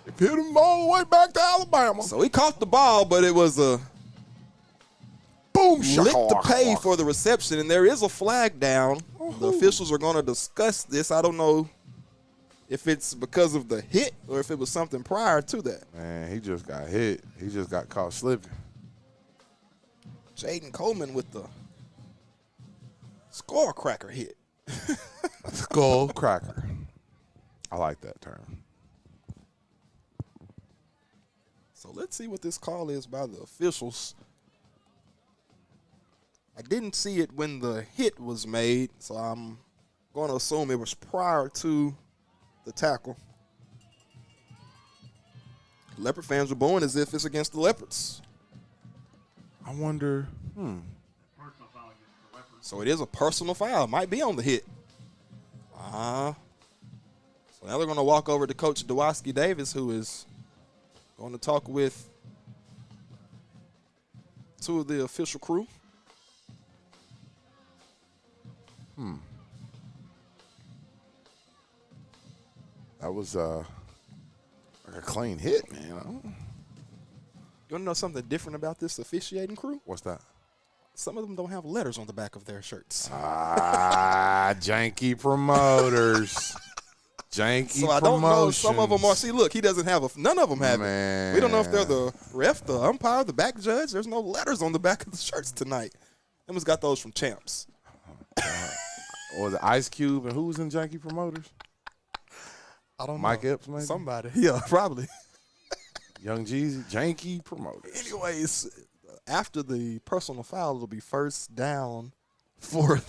It hit him all the way back to Alabama. So he caught the ball, but it was a Boom, lick to pay for the reception, and there is a flag down. The officials are going to discuss this. I don't know if it's because of the hit or if it was something prior to that. Man, he just got hit. He just got caught slipping. Jaden Coleman with the score cracker hit. Skull cracker. I like that term. So let's see what this call is by the officials. I didn't see it when the hit was made, so I'm going to assume it was prior to the tackle. Leopard fans are booing as if it's against the Leopards. I wonder, So it is a personal foul. It might be on the hit. So now they're going to walk over to Coach Dewosky Davis, who is going to talk with 2 of the official crew. that was like a clean hit, man. You want to know something different about this officiating crew? What's that? Some of them don't have letters on the back of their shirts. Janky promoters. Janky So I don't know. Some of them are. See, look, he doesn't have none of them have Man. it. We don't know if they're the ref, the umpire, the back judge. There's no letters on the back of the shirts tonight. Emma's got those from Champs. Or the Ice Cube, and who was in Janky promoters? I don't Mike know. Epps, maybe? Somebody. Yeah, probably. Young Jeezy, Janky promoters. Anyways, after the personal foul, it'll be 1st down for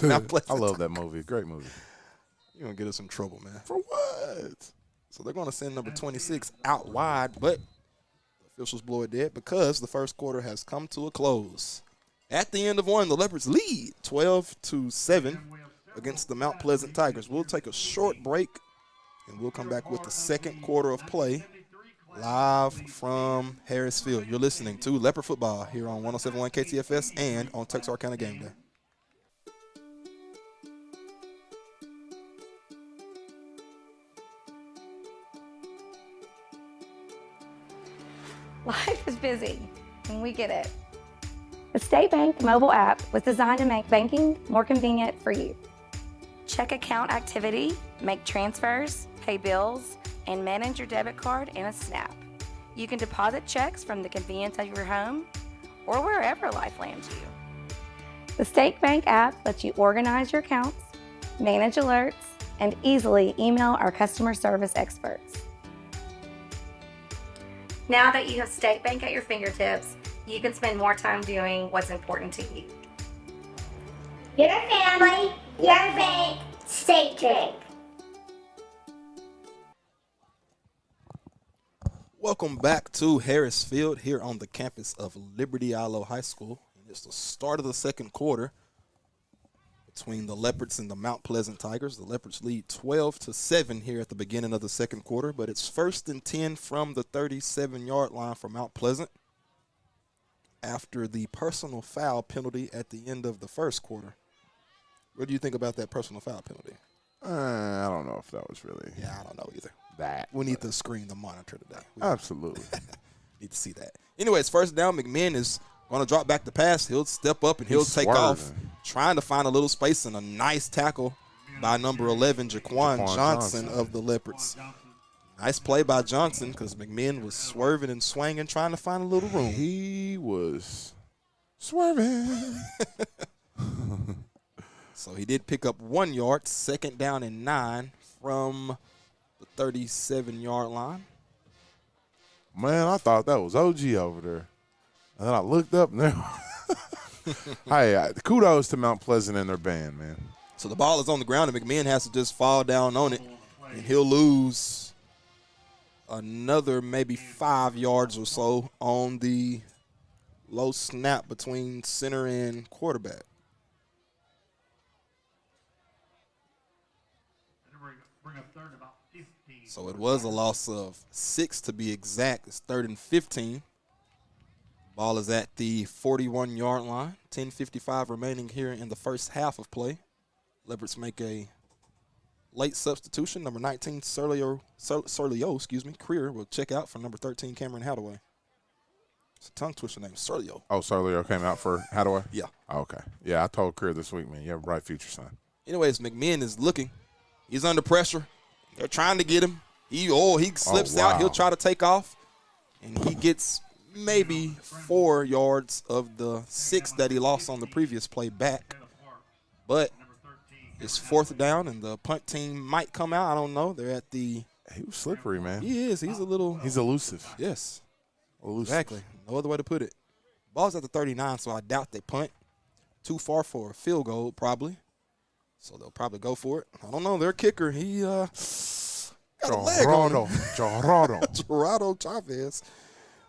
the Mount Pleasant. I love that movie. Great movie. You're going to get us in trouble, man. For what? So they're going to send number 26 out wide, but the officials blow it dead because the first quarter has come to a close. At the end of one, the Leopards lead 12-7 against the Mount Pleasant Tigers. We'll take a short break, and we'll come back with the second quarter of play live from Harrisfield. You're listening to Leopard Football here on 107.1 KTFS and on Texarkana Game Day. is busy, and we get it. The State Bank mobile app was designed to make banking more convenient for you. Check account activity, make transfers, pay bills, and manage your debit card in a snap. You can deposit checks from the convenience of your home or wherever life lands you. The State Bank app lets you organize your accounts, manage alerts, and easily email our customer service experts. Now that you have State Bank at your fingertips, you can spend more time doing what's important to you. Your family, your bank, State Bank. Welcome back to Harris Field here on the campus of Liberty Eylau High School. And it's the start of the second quarter between the Leopards and the Mount Pleasant Tigers. The Leopards lead 12-7 here at the beginning of the second quarter, but it's 1st and 10 from the 37-yard line for Mount Pleasant after the personal foul penalty at the end of the first quarter. What do you think about that personal foul penalty? I don't know if that was really. Yeah, I don't know either. That. We need to screen the monitor today. Absolutely. Need to see that. Anyways, first down, McMinn is going to drop back the pass. He'll step up and he'll take off, trying to find a little space, and a nice tackle by number 11, Jaquan Johnson of the Leopards. Nice play by Johnson because McMinn was swerving and swinging, trying to find a little room. He was swerving. So he did pick up 1 yard, 2nd down and 9 from the 37-yard line. Man, I thought that was OG over there. And then I looked up and there. Hey, kudos to Mount Pleasant and their band, man. So the ball is on the ground, and McMinn has to just fall down on it, and he'll lose another maybe 5 yards or so on the low snap between center and quarterback. So it was a loss of 6 to be exact. It's 3rd and 15. Ball is at the 41-yard line. 10:55 remaining here in the first half of play. Leopards make a late substitution. Number 19, Serlio, Creer will check out for number 13, Cameron Hadaway. It's a tongue twister name, Serlio. Oh, Serlio came out for Hadaway? Yeah. Oh, okay. Yeah, I told Creer this week, man, you have a bright future, son. Anyways, McMinn is looking. He's under pressure. They're trying to get him. He slips out. He'll try to take off, and he gets maybe 4 yards of the 6 that he lost on the previous play back. But it's 4th down, and the punt team might come out. I don't know. They're at the – He was slippery, man. He is. He's a little – He's elusive. Yes. Elusive. Exactly. No other way to put it. Ball's at the 39, so I doubt they punt. Too far for a field goal, probably. So they'll probably go for it. I don't know. Their kicker, he got a leg on him. Gerardo Chavez.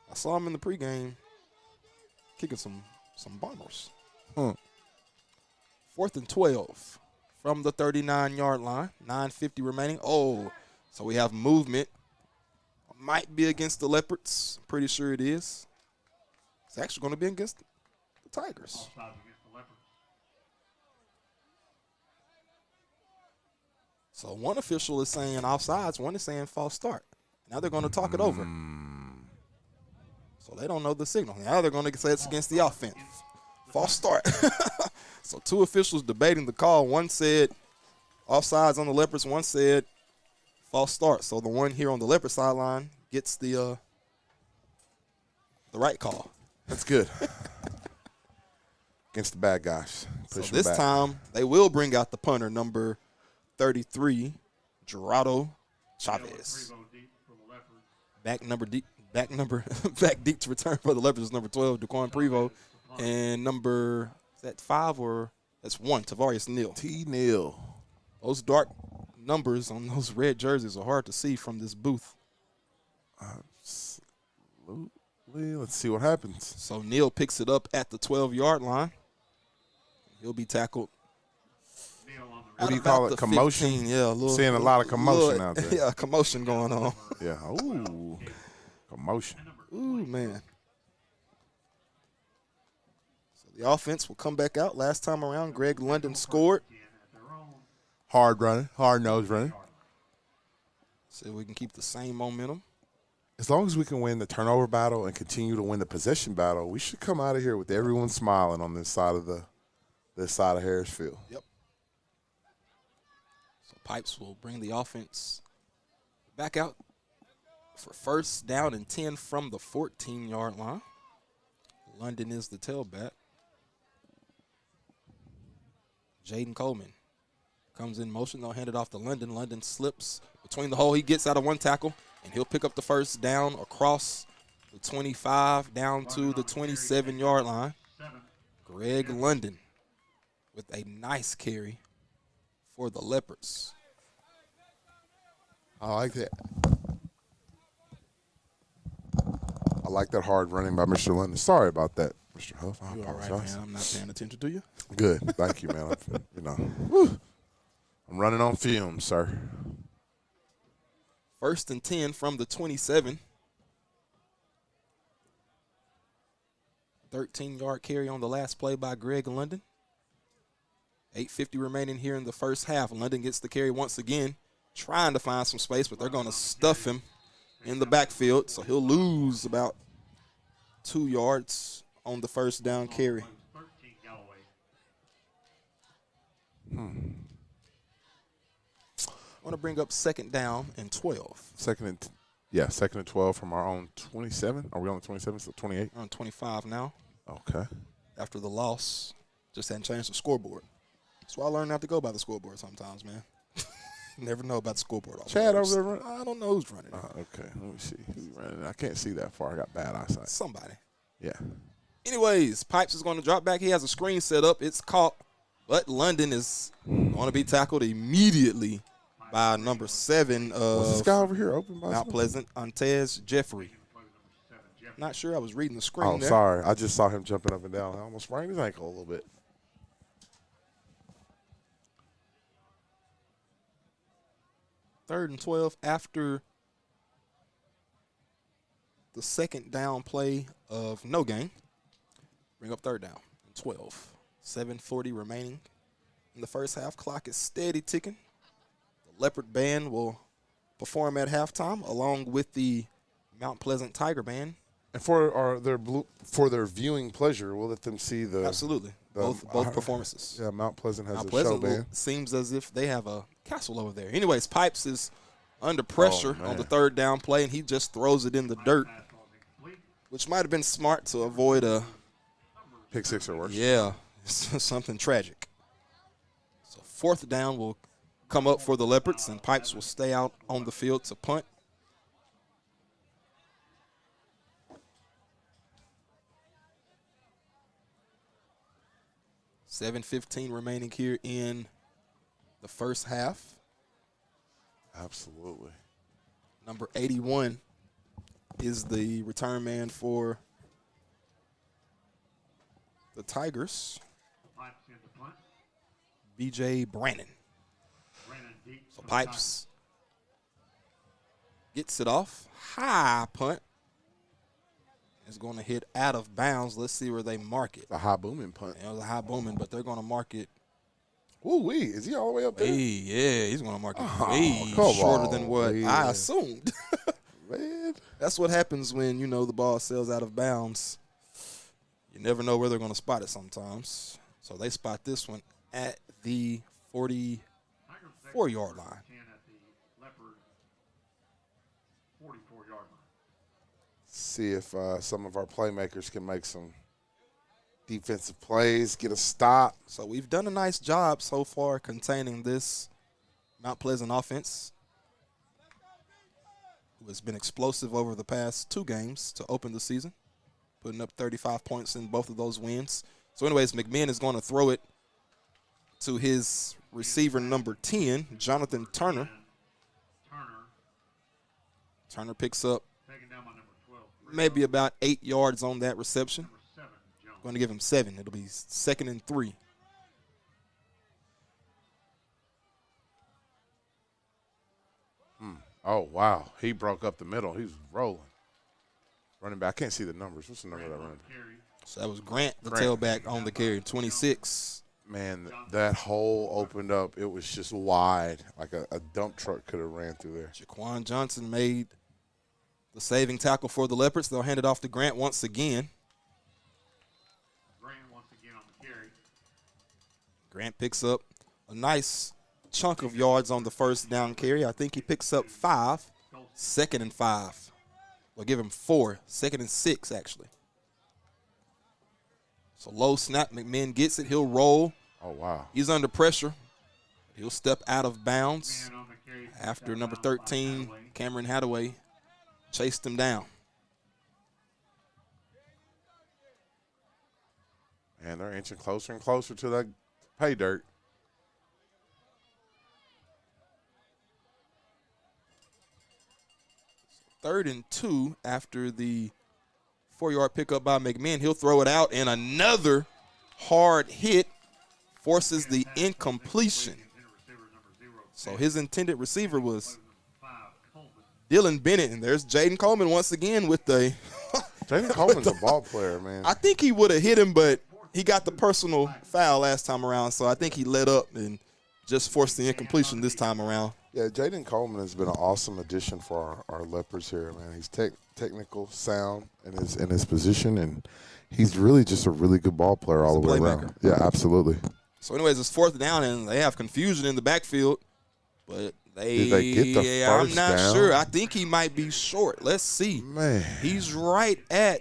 I saw him in the pregame kicking some bombers. 4th and 12 from the 39-yard line. 9:50 remaining. Oh, so we have movement. Might be against the Leopards. Pretty sure it is. It's actually going to be against the Tigers. So one official is saying offsides, one is saying false start. Now they're going to talk it over. So they don't know the signal. Now they're going to say it's against the offense. False start. So 2 officials debating the call. One said offsides on the Leopards. One said false start. So the one here on the Leopard sideline gets the right call. That's good. Against the bad guys. So this time they will bring out the punter, number 33, Gerardo Chavez. Back deep to return for the Leopards is number 12, Daquan Prevost, and number, is that 5 or that's 1, Tavarius Neal. T. Neal. Those dark numbers on those red jerseys are hard to see from this booth. Absolutely. Let's see what happens. So Neal picks it up at the 12-yard line. He'll be tackled. What do you call it? Commotion? 15, yeah, seeing a lot of commotion out there. Yeah, commotion going on. Yeah. Ooh. Commotion. Ooh, man. So the offense will come back out. Last time around, Greg London scored. Hard running. Hard nose running. See if we can keep the same momentum. as long as we can win the turnover battle and continue to win the possession battle, we should come out of here with everyone smiling on this side of Harris Field. Yep. So Pipes will bring the offense back out for first down and 10 from the 14-yard line. London is the tailback. Jaden Coleman comes in motion. They'll hand it off to London. London slips between the hole. He gets out of one tackle, and he'll pick up the first down across the 25 down to the 27-yard line. Greg London with a nice carry for the Leopards. I like that. I like that hard running by Mr. London. Sorry about that, Mr. Huff. I You all right, apologize. man? I'm not paying attention to you. Good. Thank you, man. I'm running on fumes, sir. First and 10 from the 27. 13-yard carry on the last play by Greg London. 8:50 remaining here in the first half. London gets the carry once again, trying to find some space, but they're going to stuff him in the backfield, so he'll lose about 2 yards on the first down carry. I want to bring up second down and 12. Second and 12 from our own 27. Are we on the 27? So 28? We're on 25 now. Okay. After the loss, just hadn't changed the scoreboard. That's why I learned not to go by the scoreboard sometimes, man. Never know about the scoreboard. Chad over there running? I don't know who's running it. Okay. Let me see. Who's running? I can't see that far. I got bad eyesight. Somebody. Yeah. Anyways, Pipes is going to drop back. He has a screen set up. It's caught, but London is going to be tackled immediately by number 7 What's this guy over here open by Mount something? Pleasant, Antez Jeffrey. Not sure. I was reading the screen Oh, there. sorry. I just saw him jumping up and down. I almost sprained his ankle a little bit. Third and 12 after the second down play of no gain. Bring up third down and 12. 7:40 remaining in the first half. Clock is steady ticking. The Leopard Band will perform at halftime along with the Mount Pleasant Tiger Band. And for their viewing pleasure, we'll let them see the Absolutely. Both performances. Yeah, Mount Pleasant has Mount a Pleasant show band. seems as if they have a castle over there. Anyways, Pipes is under pressure on the third down play, and he just throws it in the dirt, which might have been smart to avoid a pick six or worse. Yeah, something tragic. So fourth down will come up for the Leopards, and Pipes will stay out on the field to punt. $7:15 remaining here in the first half. Absolutely. Number 81 is the return man for the Tigers, B.J. Brannon. So Pipes gets it off. High punt. It's going to hit out of bounds. Let's see where they mark it. A high booming punt. It was a high booming, but they're going to mark it. Ooh, is he all the way up there? Yeah, he's going to mark it way come shorter on, than what man. I assumed. Man. That's what happens when, the ball sails out of bounds. You never know where they're going to spot it sometimes. So they spot this one at the 44-yard line. See if some of our playmakers can make some defensive plays, get a stop. So we've done a nice job so far containing this Mount Pleasant offense, who has been explosive over the past 2 games to open the season, putting up 35 points in both of those wins. So anyways, McMahon is going to throw it to his receiver number 10, Jonathan Turner. Turner picks up maybe about 8 yards on that reception. Going to give him 7. It'll be 2nd and 3. Oh, wow. He broke up the middle. He was rolling. Running back. I can't see the numbers. What's the number of that running back? So that was Grant, the Grant. tailback on the carry, 26. Man, that hole opened up. It was just wide. Like a dump truck could have ran through there. Jaquan Johnson made The saving tackle for the Leopards. They'll hand it off to Grant once again. Grant picks up a nice chunk of yards on the first down carry. I think he picks up 5. 2nd and 5. We'll give him 4. 2nd and 6, actually. So low snap. McMinn gets it. He'll roll. Oh, wow. He's under pressure. He'll step out of bounds after number 13, Cameron Hadaway, chased him down. And they're inching closer and closer to that pay dirt. Third and 2 after the 4-yard pickup by McMinn. He'll throw it out, and another hard hit forces the incompletion. So his intended receiver was Dylan Bennett, and there's Jaden Coleman once again with the Jaden Coleman's a ball player, man. I think he would have hit him, but he got the personal foul last time around, so I think he let up and just forced the incompletion this time around. Yeah, Jaden Coleman has been an awesome addition for our Leopards here, man. He's technical, sound in his position, and he's really just a really good ball player all the way around. Yeah, absolutely. So anyways, it's 4th down, and they have confusion in the backfield. But did they get the first I'm not down? sure. I think he might be short. Let's see. Man. He's right at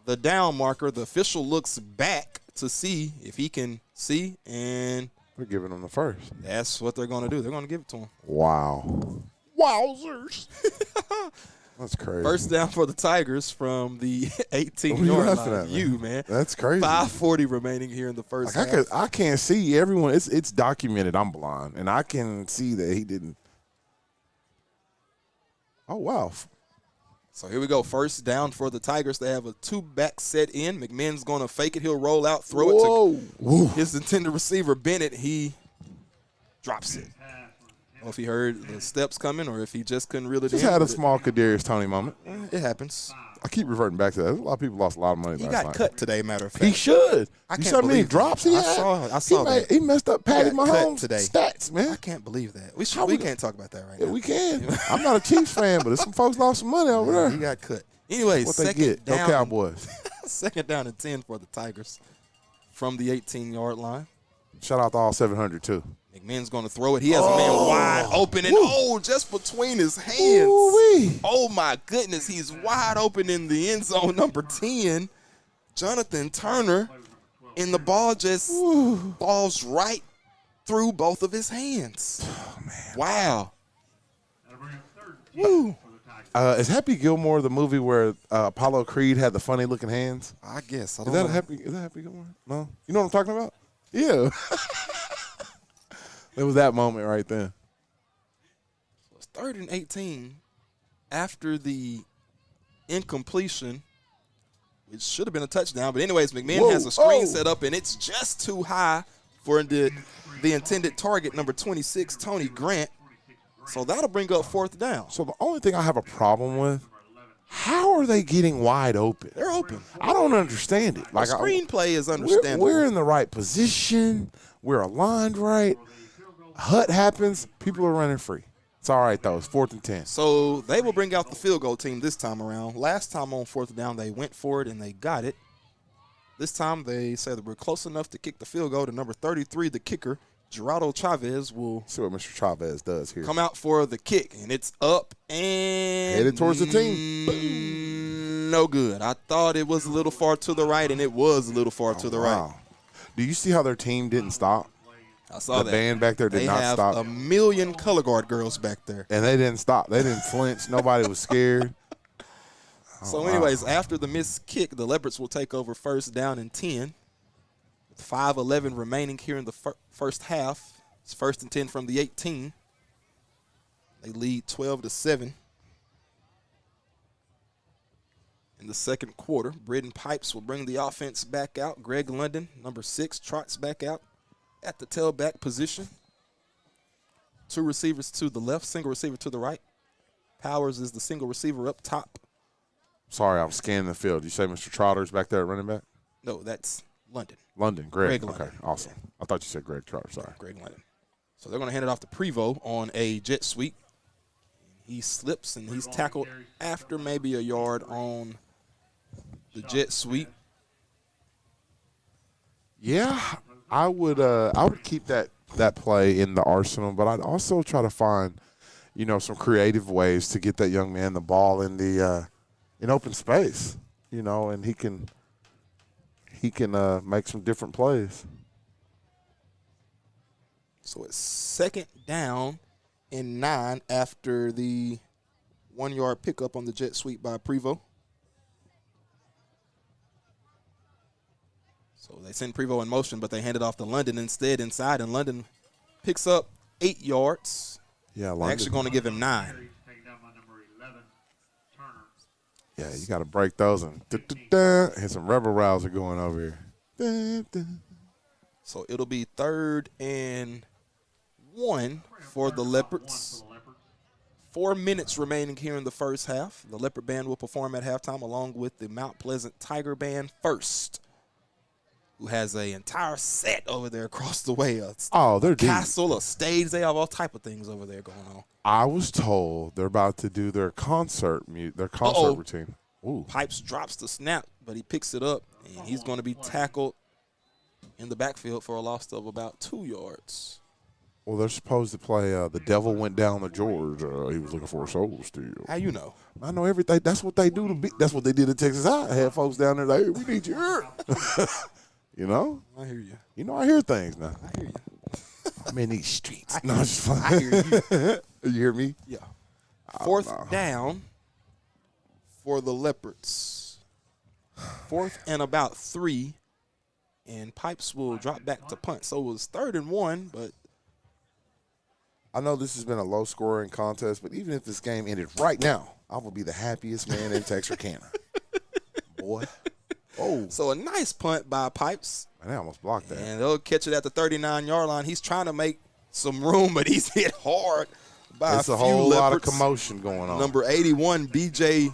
the down marker. The official looks back to see if he can see, and they're giving him the first. That's what they're going to do. They're going to give it to him. Wow. Wowzers. That's crazy. First down for the Tigers from the 18-yard line. You, man. That's crazy. 5:40 remaining here in the first half. I can't see everyone. It's documented. I'm blind, and I can see that he didn't. Oh, wow. So here we go. First down for the Tigers. They have a 2-back set in. McMinn's going to fake it. He'll roll out, throw it to his intended receiver, Bennett. He drops it. I don't know if he heard the steps coming or if he just couldn't reel it in. Just had a small Kadarius Toney moment. It happens. I keep reverting back to that. A lot of people lost a lot of money He last night. got cut today, matter of fact. He should. I You can't saw how many believe drops that. he had? I saw that. He messed up Patty got cut Mahomes' today. stats, man. I can't believe that. We can't talk about that right Yeah, now. we can. I'm not a Chiefs fan, but some folks lost some money over there. He got cut. Anyways, What they second get? No down. Cowboys. 2nd down and 10 for the Tigers from the 18-yard line. Shout out to all 700, too. McMinn's going to throw it. He has a man wide open, and just between his hands. Ooh-wee. Oh, my goodness. He's wide open in the end zone, number 10. Jonathan Turner, and the ball just falls right through both of his hands. Oh, man. Wow. Is Happy Gilmore the movie where Apollo Creed had the funny-looking hands? I guess. I Is don't that know. Happy Gilmore? No? You know what I'm talking about? Yeah. It was that moment right then. It's 3rd and 18 after the incompletion, which should have been a touchdown. But anyways, McMinn has a screen set up, and it's just too high for the intended target, number 26, Tony Grant. So that'll bring up 4th down. So the only thing I have a problem with, how are they getting wide open? They're open. I don't understand it. Like screenplay is understandable. We're in the right position. We're aligned right. Hut happens. People are running free. It's all right, though. It's 4th and 10. So they will bring out the field goal team this time around. Last time on 4th down, they went for it and they got it. This time they say that we're close enough to kick the field goal to number 33, the kicker. Gerardo Chavez will see what Mr. Chavez does here. Come out for the kick, and it's up and headed towards the team. No good. I thought it was a little far to the right, and it was a little far to the right. Do you see how their team didn't stop? I saw the that. band back there did not stop. They have a million color guard girls back there. And they didn't stop. They didn't flinch. Nobody was scared. So anyways, after the missed kick, the Leopards will take over 1st down and 10. With 5:11 remaining here in the first half. It's 1st and 10 from the 18. They lead 12-7. In the second quarter, Britton Pipes will bring the offense back out. Greg London, number 6, trots back out at the tailback position. 2 receivers to the left, single receiver to the right. Powers is the single receiver up top. Sorry, I'm scanning the field. You say Mr. Trotter's back there at running back? No, that's London. Greg London. Okay, awesome. I thought you said Greg Trotter. Sorry. Greg London. So they're going to hand it off to Prevost on a jet sweep. He slips, and he's tackled after maybe a yard on the jet sweep. Yeah, I would keep that play in the arsenal, but I'd also try to find, some creative ways to get that young man the ball in the in open space, and he can make some different plays. So it's 2nd down and 9 after the 1-yard pickup on the jet sweep by Prevost. So they send Prevost in motion, but they hand it off to London instead inside, and London picks up 8 yards. Yeah, They're actually going to give him 9. Yeah, you got to break those and hit some rebel rouser going over here. So it'll be 3rd and 1 for the Leopards. 4 minutes remaining here in the first half. The Leopard Band will perform at halftime along with the Mount Pleasant Tiger Band first, who has an entire set over there across the way. They're deep. Castle, a stage. They have all type of things over there going on. I was told they're about to do their concert routine. Ooh. Pipes drops the snap, but he picks it up, and he's going to be tackled in the backfield for a loss of about 2 yards. Well, they're supposed to play The Devil Went Down to George. He was looking for a soul steal. How you know? I know everything. That's what they do. That's what they did at Texas High. I had folks down there like, hey, we need you here. I hear you. I hear things now. I hear you. I'm in these streets. No, I'm just fine. I hear you. You hear me? Yeah. 4th down for the Leopards. 4th and about 3, and Pipes will drop back to punt. So it was 3rd and 1, but I know this has been a low-scoring contest, but even if this game ended right now, I would be the happiest man in Texarkana. Boy. Oh. So a nice punt by Pipes. Man, I almost blocked that. And they'll catch it at the 39-yard line. He's trying to make some room, but he's hit hard by It's a a few whole lot of Leopards. commotion going on. Number 81, B.J.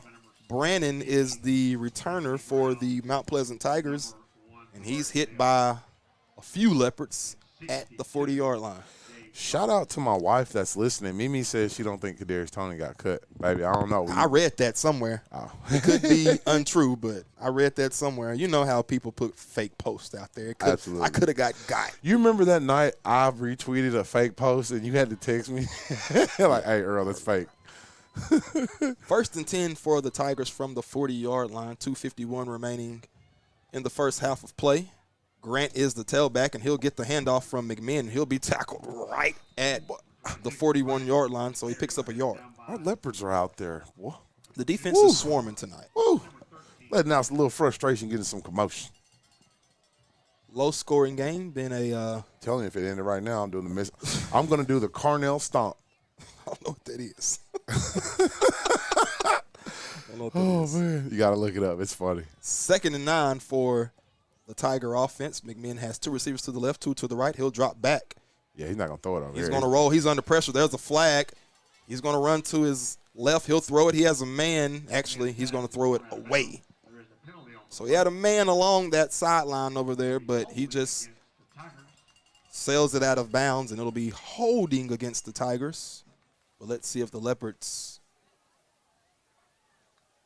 Brannon, is the returner for the Mount Pleasant Tigers, and he's hit by a few Leopards at the 40-yard line. Shout out to my wife that's listening. Mimi says she don't think Kadarius Toney got cut. Baby, I don't know. I read that somewhere. Oh. It could be untrue, but I read that somewhere. You know how people put fake posts out there. Absolutely. I could have got. You remember that night I retweeted a fake post and you had to text me? Like, hey, Earl, it's fake. 1st and 10 for the Tigers from the 40-yard line. 2:51 remaining in the first half of play. Grant is the tailback, and he'll get the handoff from McMahon. He'll be tackled right at the 41-yard line, so he picks up a yard. Our Leopards are out there. Whoa. The defense is swarming tonight. Woo. Letting out a little frustration, getting some commotion. Low-scoring game. Been a Telling you, if it ended right now, I'm doing the I'm going to do the Carnell stomp. I don't know what that is. Man. You got to look it up. It's funny. 2nd and 9 for the Tiger offense. McMahon has 2 receivers to the left, 2 to the right. He'll drop back. Yeah, he's not going to throw it over He's here. going to roll. He's under pressure. There's a flag. He's going to run to his left. He'll throw it. He has a man. Actually, he's going to throw it away. So he had a man along that sideline over there, but he just sails it out of bounds, and it'll be holding against the Tigers. But let's see if the Leopards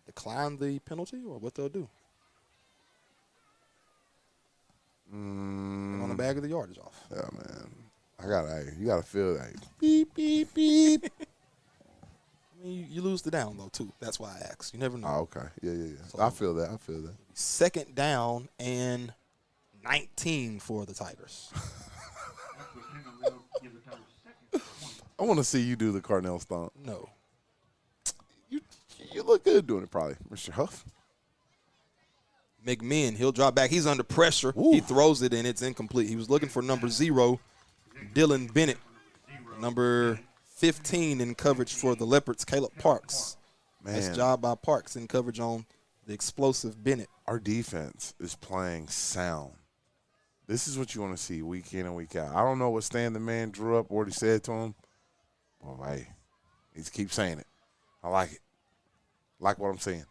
decline the penalty or what they'll do. They're going to bag the yardage off. Yeah, man. You got to feel that. Beep, beep, beep. I mean, you lose the down, though, too. That's why I asked. You never know. Oh, okay. Yeah. So, I feel that. 2nd down and 19 for the Tigers. I want to see you do the Carnell stomp. No. You look good doing it, probably, Mr. Huff. McMahon, he'll drop back. He's under pressure. Ooh. He throws it, and it's incomplete. He was looking for number 0, Dylan Bennett. Number 15 in coverage for the Leopards, Caleb Parks. Man. Nice job by Parks in coverage on the explosive Bennett. Our defense is playing sound. This is what you want to see week in and week out. I don't know what Stan the man drew up or what he said to him. Well, hey, he just keeps saying it. I like it. Like what I'm saying.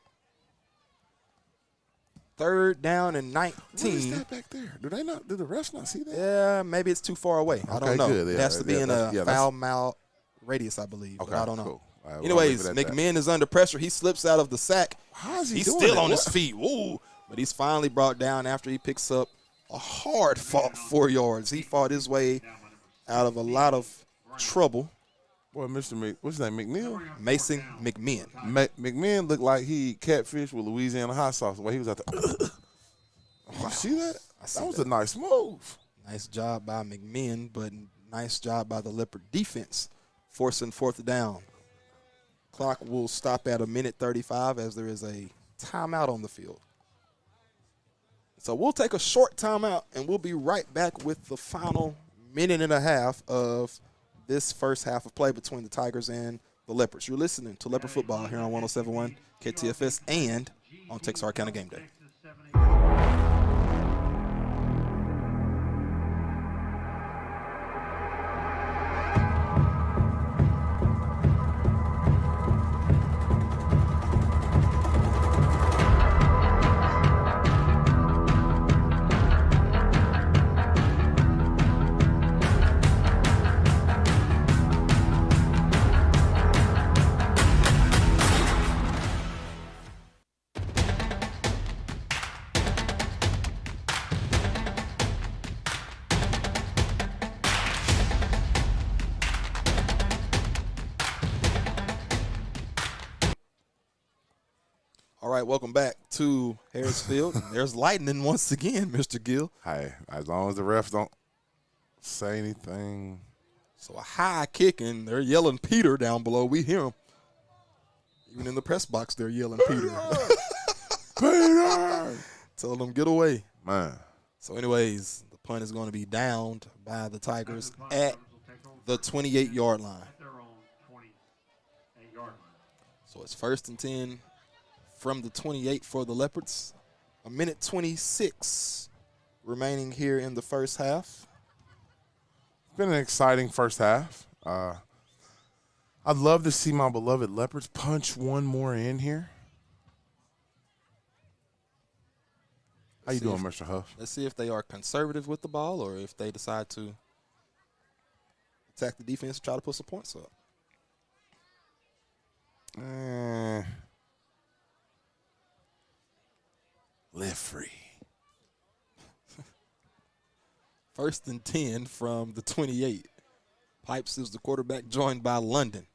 3rd down and 19. What is that back there? Do the refs not see that? Yeah, maybe it's too far away. I don't know. Good. It has to be in a foul mouth radius, I believe. Okay, but I don't know. Cool. All right, well, Anyways, I'll leave it at that. McMahon is under pressure. He slips out of the sack. How is he He's doing still it? on his What? feet. Woo! But he's finally brought down after he picks up a hard-fought 4 yards. He fought his way out of a lot of trouble. Boy, what's his name, McNeil? Mason McMahon. McMahon looked like he catfish with Louisiana hot sauce the way he was out there. You see that? see That was that. a nice move. Nice job by McMahon, but nice job by the Leopard defense, forcing 4th down. Clock will stop at 1:35 as there is a timeout on the field. So we'll take a short timeout, and we'll be right back with the final minute and a half of this first half of play between the Tigers and the Leopards. You're listening to Leopard Football here on 107.1 KTFS and on Texarkana Game Day. All right, welcome back to Harris Field. There's lightning once again, Mr. Gill. Hey, as long as the refs don't say anything. So a high kick, and they're yelling Peter down below. We hear them. Even in the press box, they're yelling Peter. Peter! Telling them, get away. Man. So anyways, the punt is going to be downed by the Tigers at the 28-yard line. So it's 1st and 10 from the 28 for the Leopards. 1:26 remaining here in the first half. It's been an exciting first half. I'd love to see my beloved Leopards punch one more in here. How you doing, Mr. Huff? Let's see if they are conservative with the ball or if they decide to attack the defense and try to put some points up. Live free. 1st and 10 from the 28. Pipes is the quarterback, joined by London.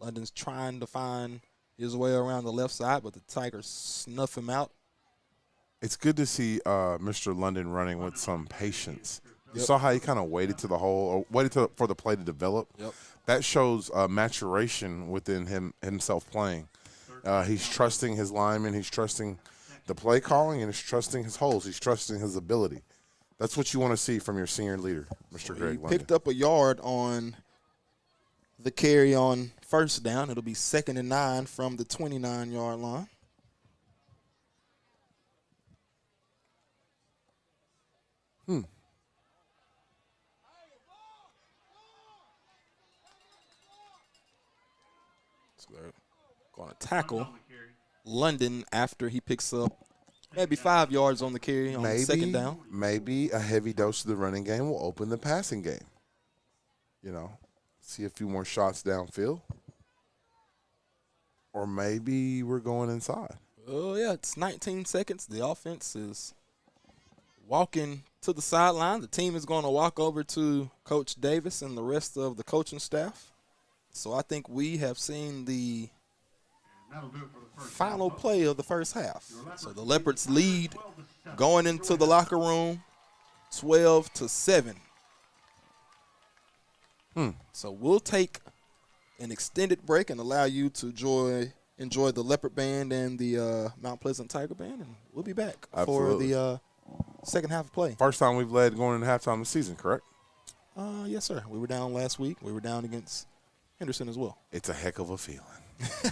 London's trying to find his way around the left side, but the Tigers snuff him out. It's good to see Mr. London running with some patience. You saw how he kind of waited to the hole, or waited for the play to develop. Yep. That shows maturation within himself playing. He's trusting his linemen. He's trusting the play calling, and he's trusting his holes. He's trusting his ability. That's what you want to see from your senior leader, Mr. Greg He London. picked up a yard on the carry on 1st down. It'll be 2nd and 9 from the 29-yard line. So they're going to tackle London after he picks up maybe 5 yards on the carry on 2nd down. Maybe a heavy dose of the running game will open the passing game. You know, see a few more shots downfield. Or maybe we're going inside. Oh, yeah, it's 19 seconds. The offense is walking to the sideline. The team is going to walk over to Coach Davis and the rest of the coaching staff. So I think we have seen the final play of the first half. So the Leopards lead going into the locker room 12-7. So we'll take an extended break and allow you to enjoy the Leopard Band and the Mount Pleasant Tiger Band, and we'll be back Absolutely. for the second half of play. First time we've led going into halftime of the season, correct? Yes, sir. We were down last week. We were down against Henderson as well. It's a heck of a feeling.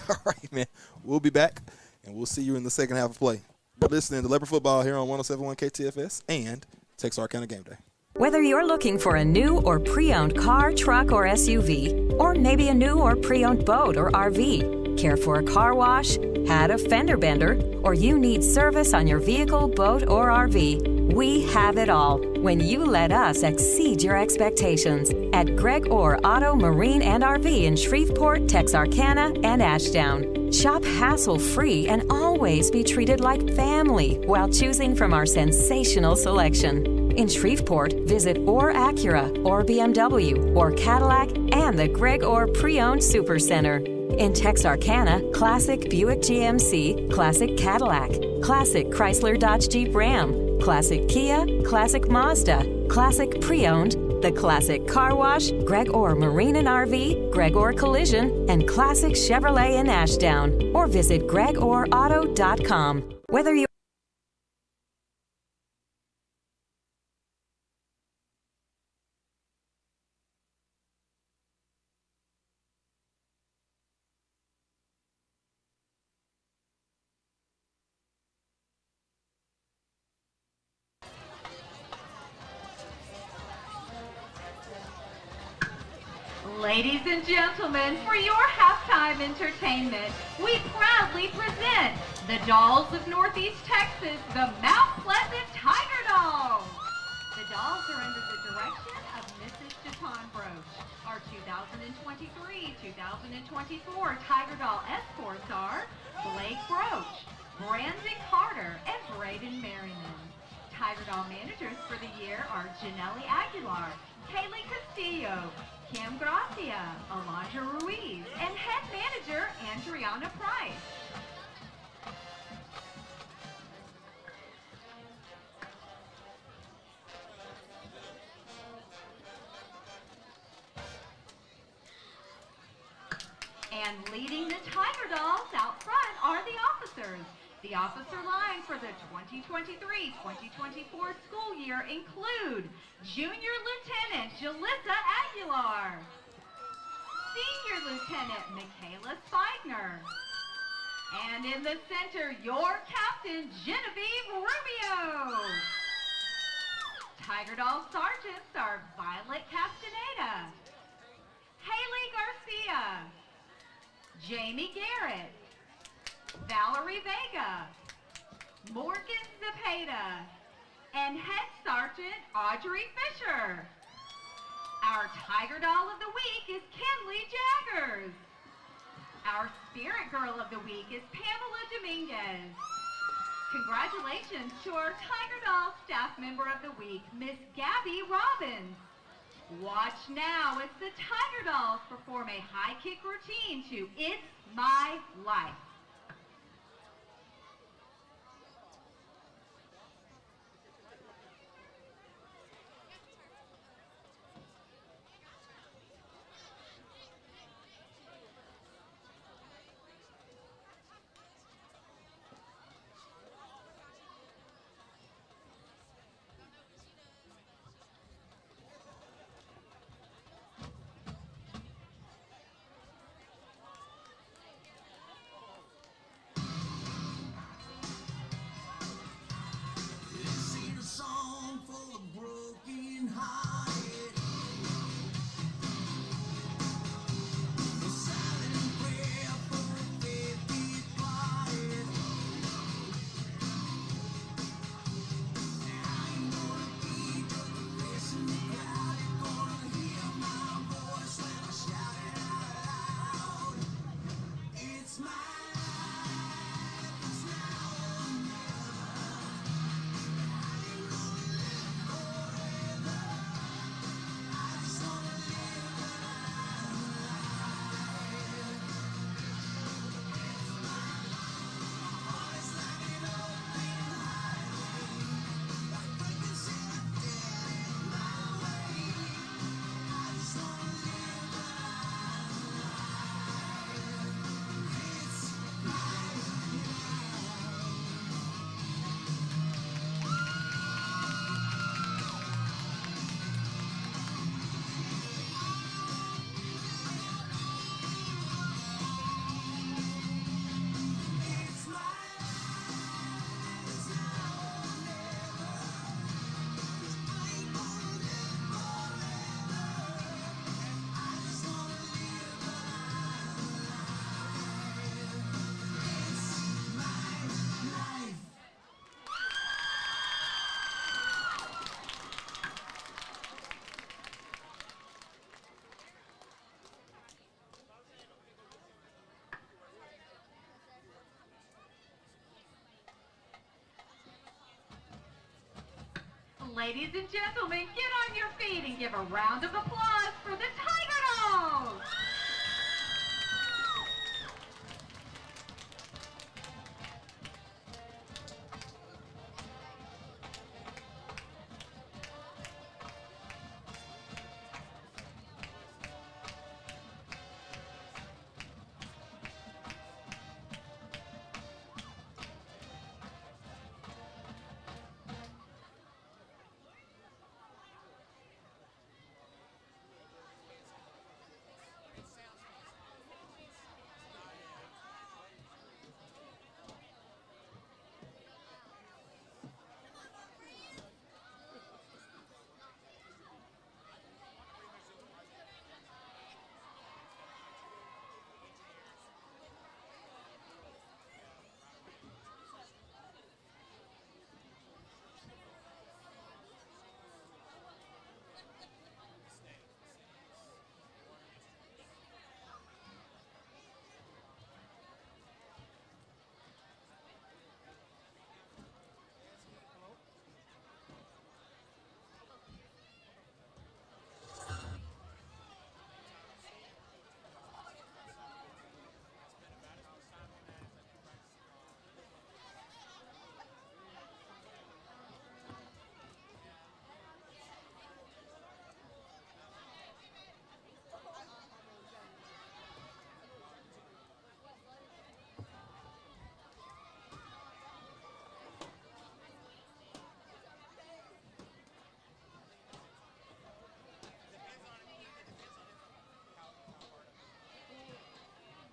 All right, man. We'll be back, and we'll see you in the second half of play. You're listening to Leopard Football here on 107.1 KTFS and Texarkana Game Day. Whether you're looking for a new or pre-owned car, truck, or SUV, or maybe a new or pre-owned boat or RV, Care for a car wash? Had a fender bender? Or you need service on your vehicle, boat, or RV? We have it all when you let us exceed your expectations at Greg Orr Auto, Marine, and RV in Shreveport, Texarkana, and Ashdown. Shop hassle-free and always be treated like family while choosing from our sensational selection. In Shreveport, visit Orr Acura, Orr BMW, Orr Cadillac, and the Greg Orr Pre-Owned Super Center. In Texarkana, Classic Buick GMC, Classic Cadillac, Classic Chrysler Dodge Jeep Ram, Classic Kia, Classic Mazda, Classic Pre-Owned, the Classic Car Wash, Greg Orr Marine and RV, Greg Orr Collision, and Classic Chevrolet in Ashdown. Or visit gregorrauto.com. Whether you Ladies and gentlemen, for your halftime entertainment, we proudly present the Dolls of Northeast Texas, the Mount Pleasant Tiger Dolls. The dolls are under the direction of Mrs. Chaton Broach. Our 2023-2024 Tiger Doll escorts are Blake Broach, Brandon Carter, and Braden Merriman. Tiger Doll managers for the year are Janelle Aguilar, Kaylee Castillo, Kim Gracia, Alondra Ruiz, and head manager Andriana Price. And leading the Tiger Dolls out front are the officers. The officer line for the 2023-2024 school year include Junior Lieutenant Jalissa Aguilar, Senior Lieutenant Michaela Spigner, and in the center, your captain, Genevieve Rubio. Tiger Doll sergeants are Violet Castaneda, Haley Garcia, Jamie Garrett, Valerie Vega, Morgan Zepeda, and Head Sergeant Audrey Fisher. Our Tiger Doll of the Week is Kenley Jaggers. Our Spirit Girl of the Week is Pamela Dominguez. Congratulations to our Tiger Doll Staff Member of the Week, Miss Gabby Robbins. Watch now as the Tiger Dolls perform a high kick routine to It's My Life. Ladies and gentlemen, get on your feet and give a round of applause for the Tiger Dogs!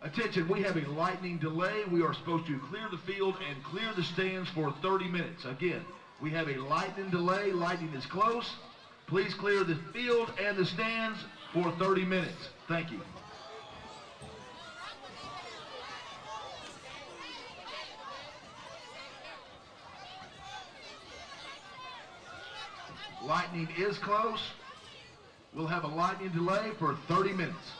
Attention, we have a lightning delay. We are supposed to clear the field and clear the stands for 30 minutes. Again, we have a lightning delay. Lightning is close. Please clear the field and the stands for 30 minutes. Thank you. Lightning is close. We'll have a lightning delay for 30 minutes.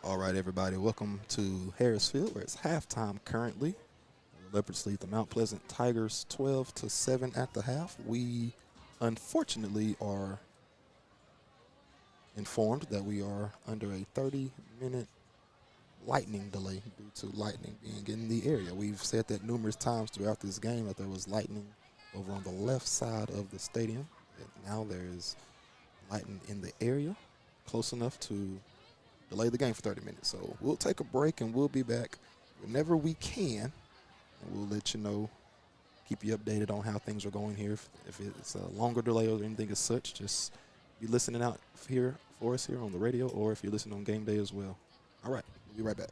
All right, everybody, welcome to Harrisfield, where it's halftime currently. The Leopards lead the Mount Pleasant Tigers 12-7 at the half. We, unfortunately, are informed that we are under a 30-minute lightning delay due to lightning being in the area. We've said that numerous times throughout this game that there was lightning over on the left side of the stadium. And now there is lightning in the area, close enough to delay the game for 30 minutes. So we'll take a break and we'll be back whenever we can. And we'll let you know, keep you updated on how things are going here. If it's a longer delay or anything as such, just be listening out here for us here on the radio, or if you're listening on game day as well. All right, we'll be right back.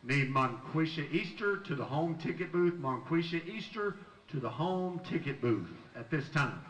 Need Monquisha Easter to the home ticket booth. Monquisha Easter to the home ticket booth at this time.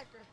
linebacker.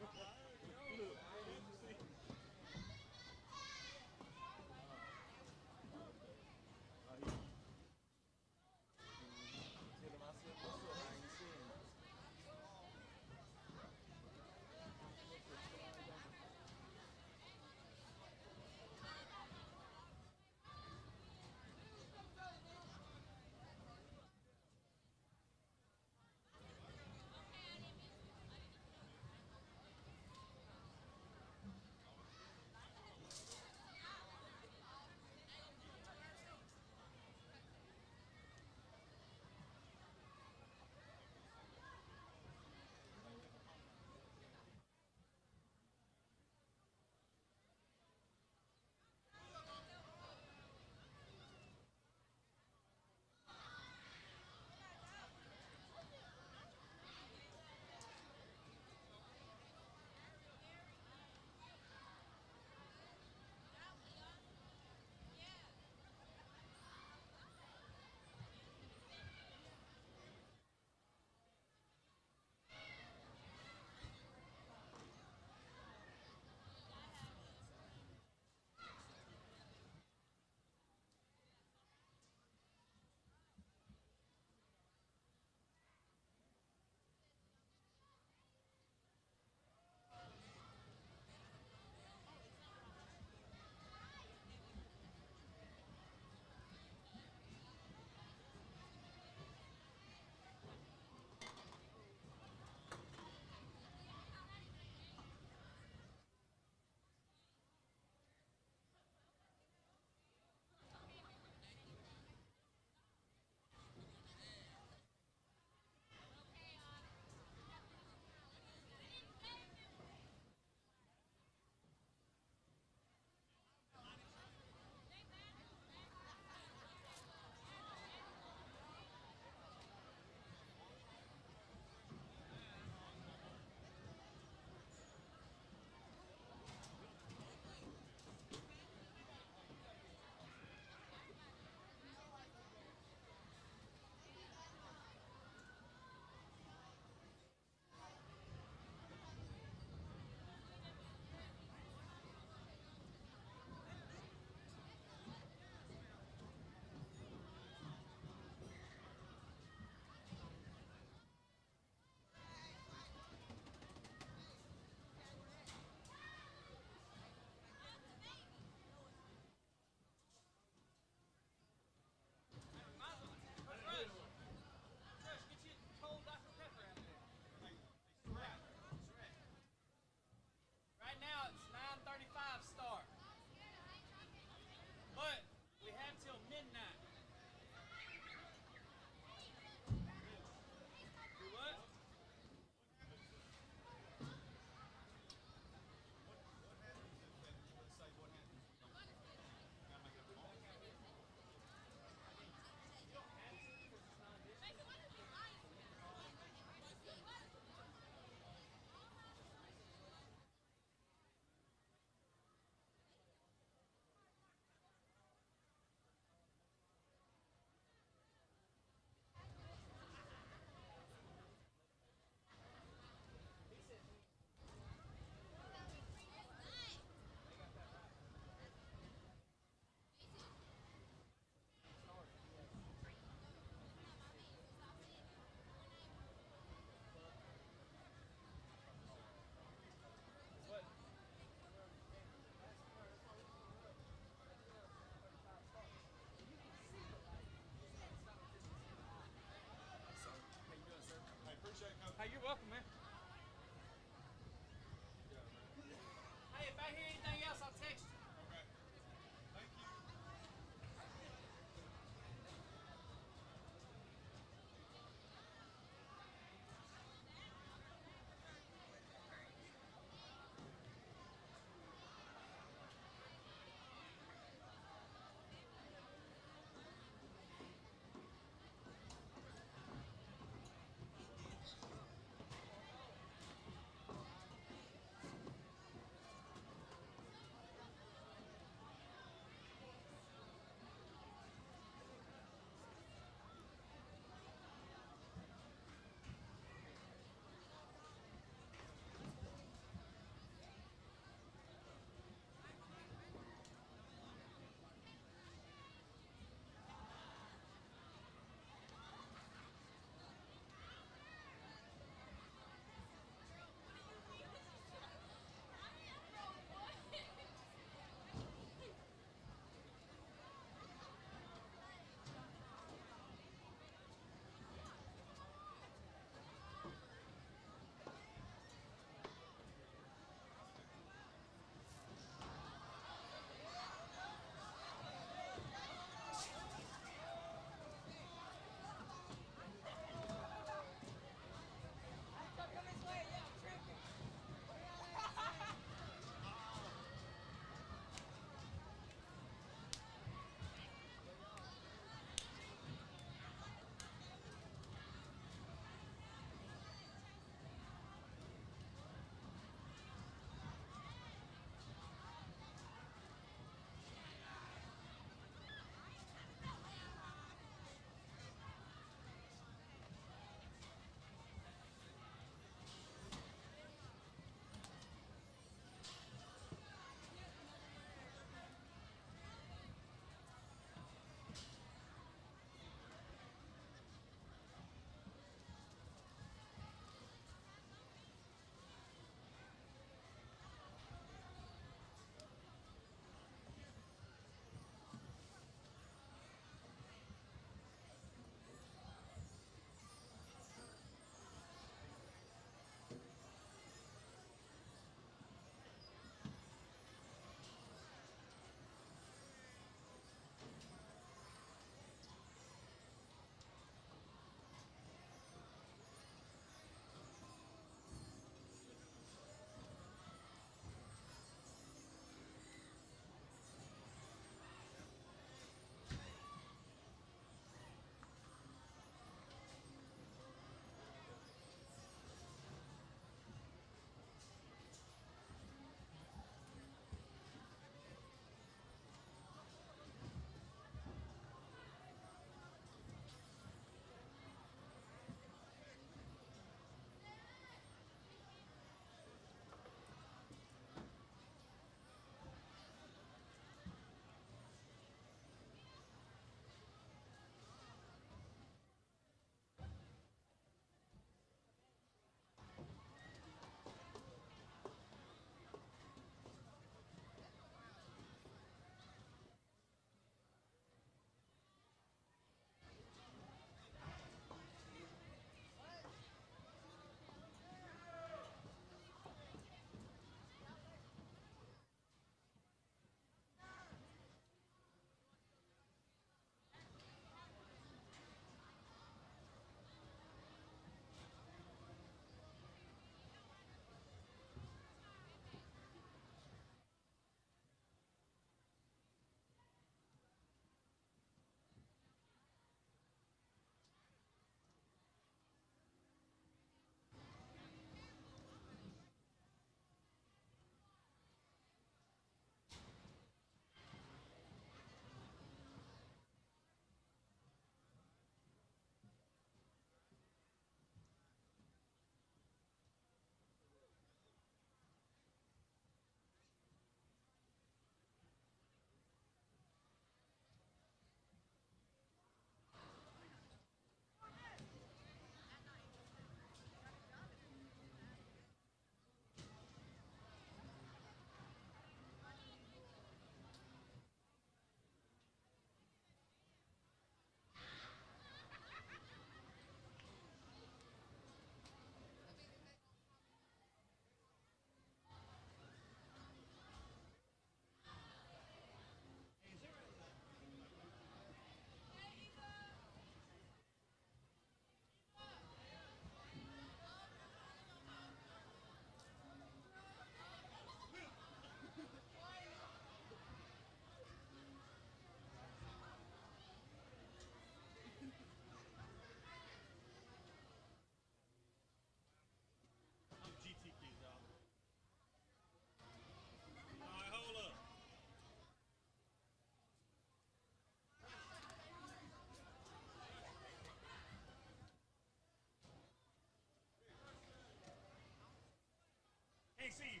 see you.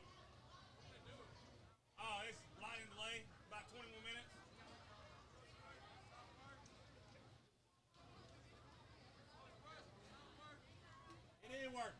It's lightning delay, about 20 more minutes. It didn't work.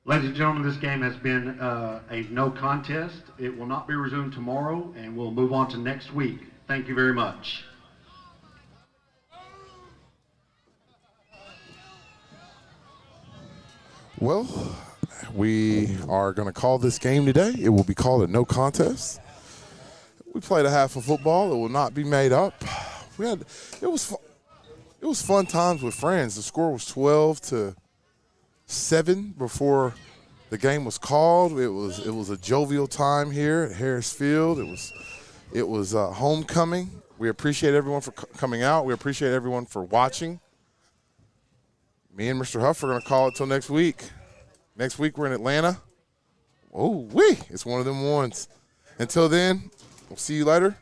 Ladies and gentlemen, this game has been a no contest. It will not be resumed tomorrow, and we'll move on to next week. Thank you very much. Well, we are going to call this game today. It will be called a no contest. We played a half of football. It will not be made up. It was fun times with friends. The score was 12-7 before the game was called. It was a jovial time here at Harris Field. It was homecoming. We appreciate everyone for coming out. We appreciate everyone for watching. Me and Mr. Huff are going to call it till next week. Next week we're in Atlanta. Oh, it's one of them ones. Until then, we'll see you later.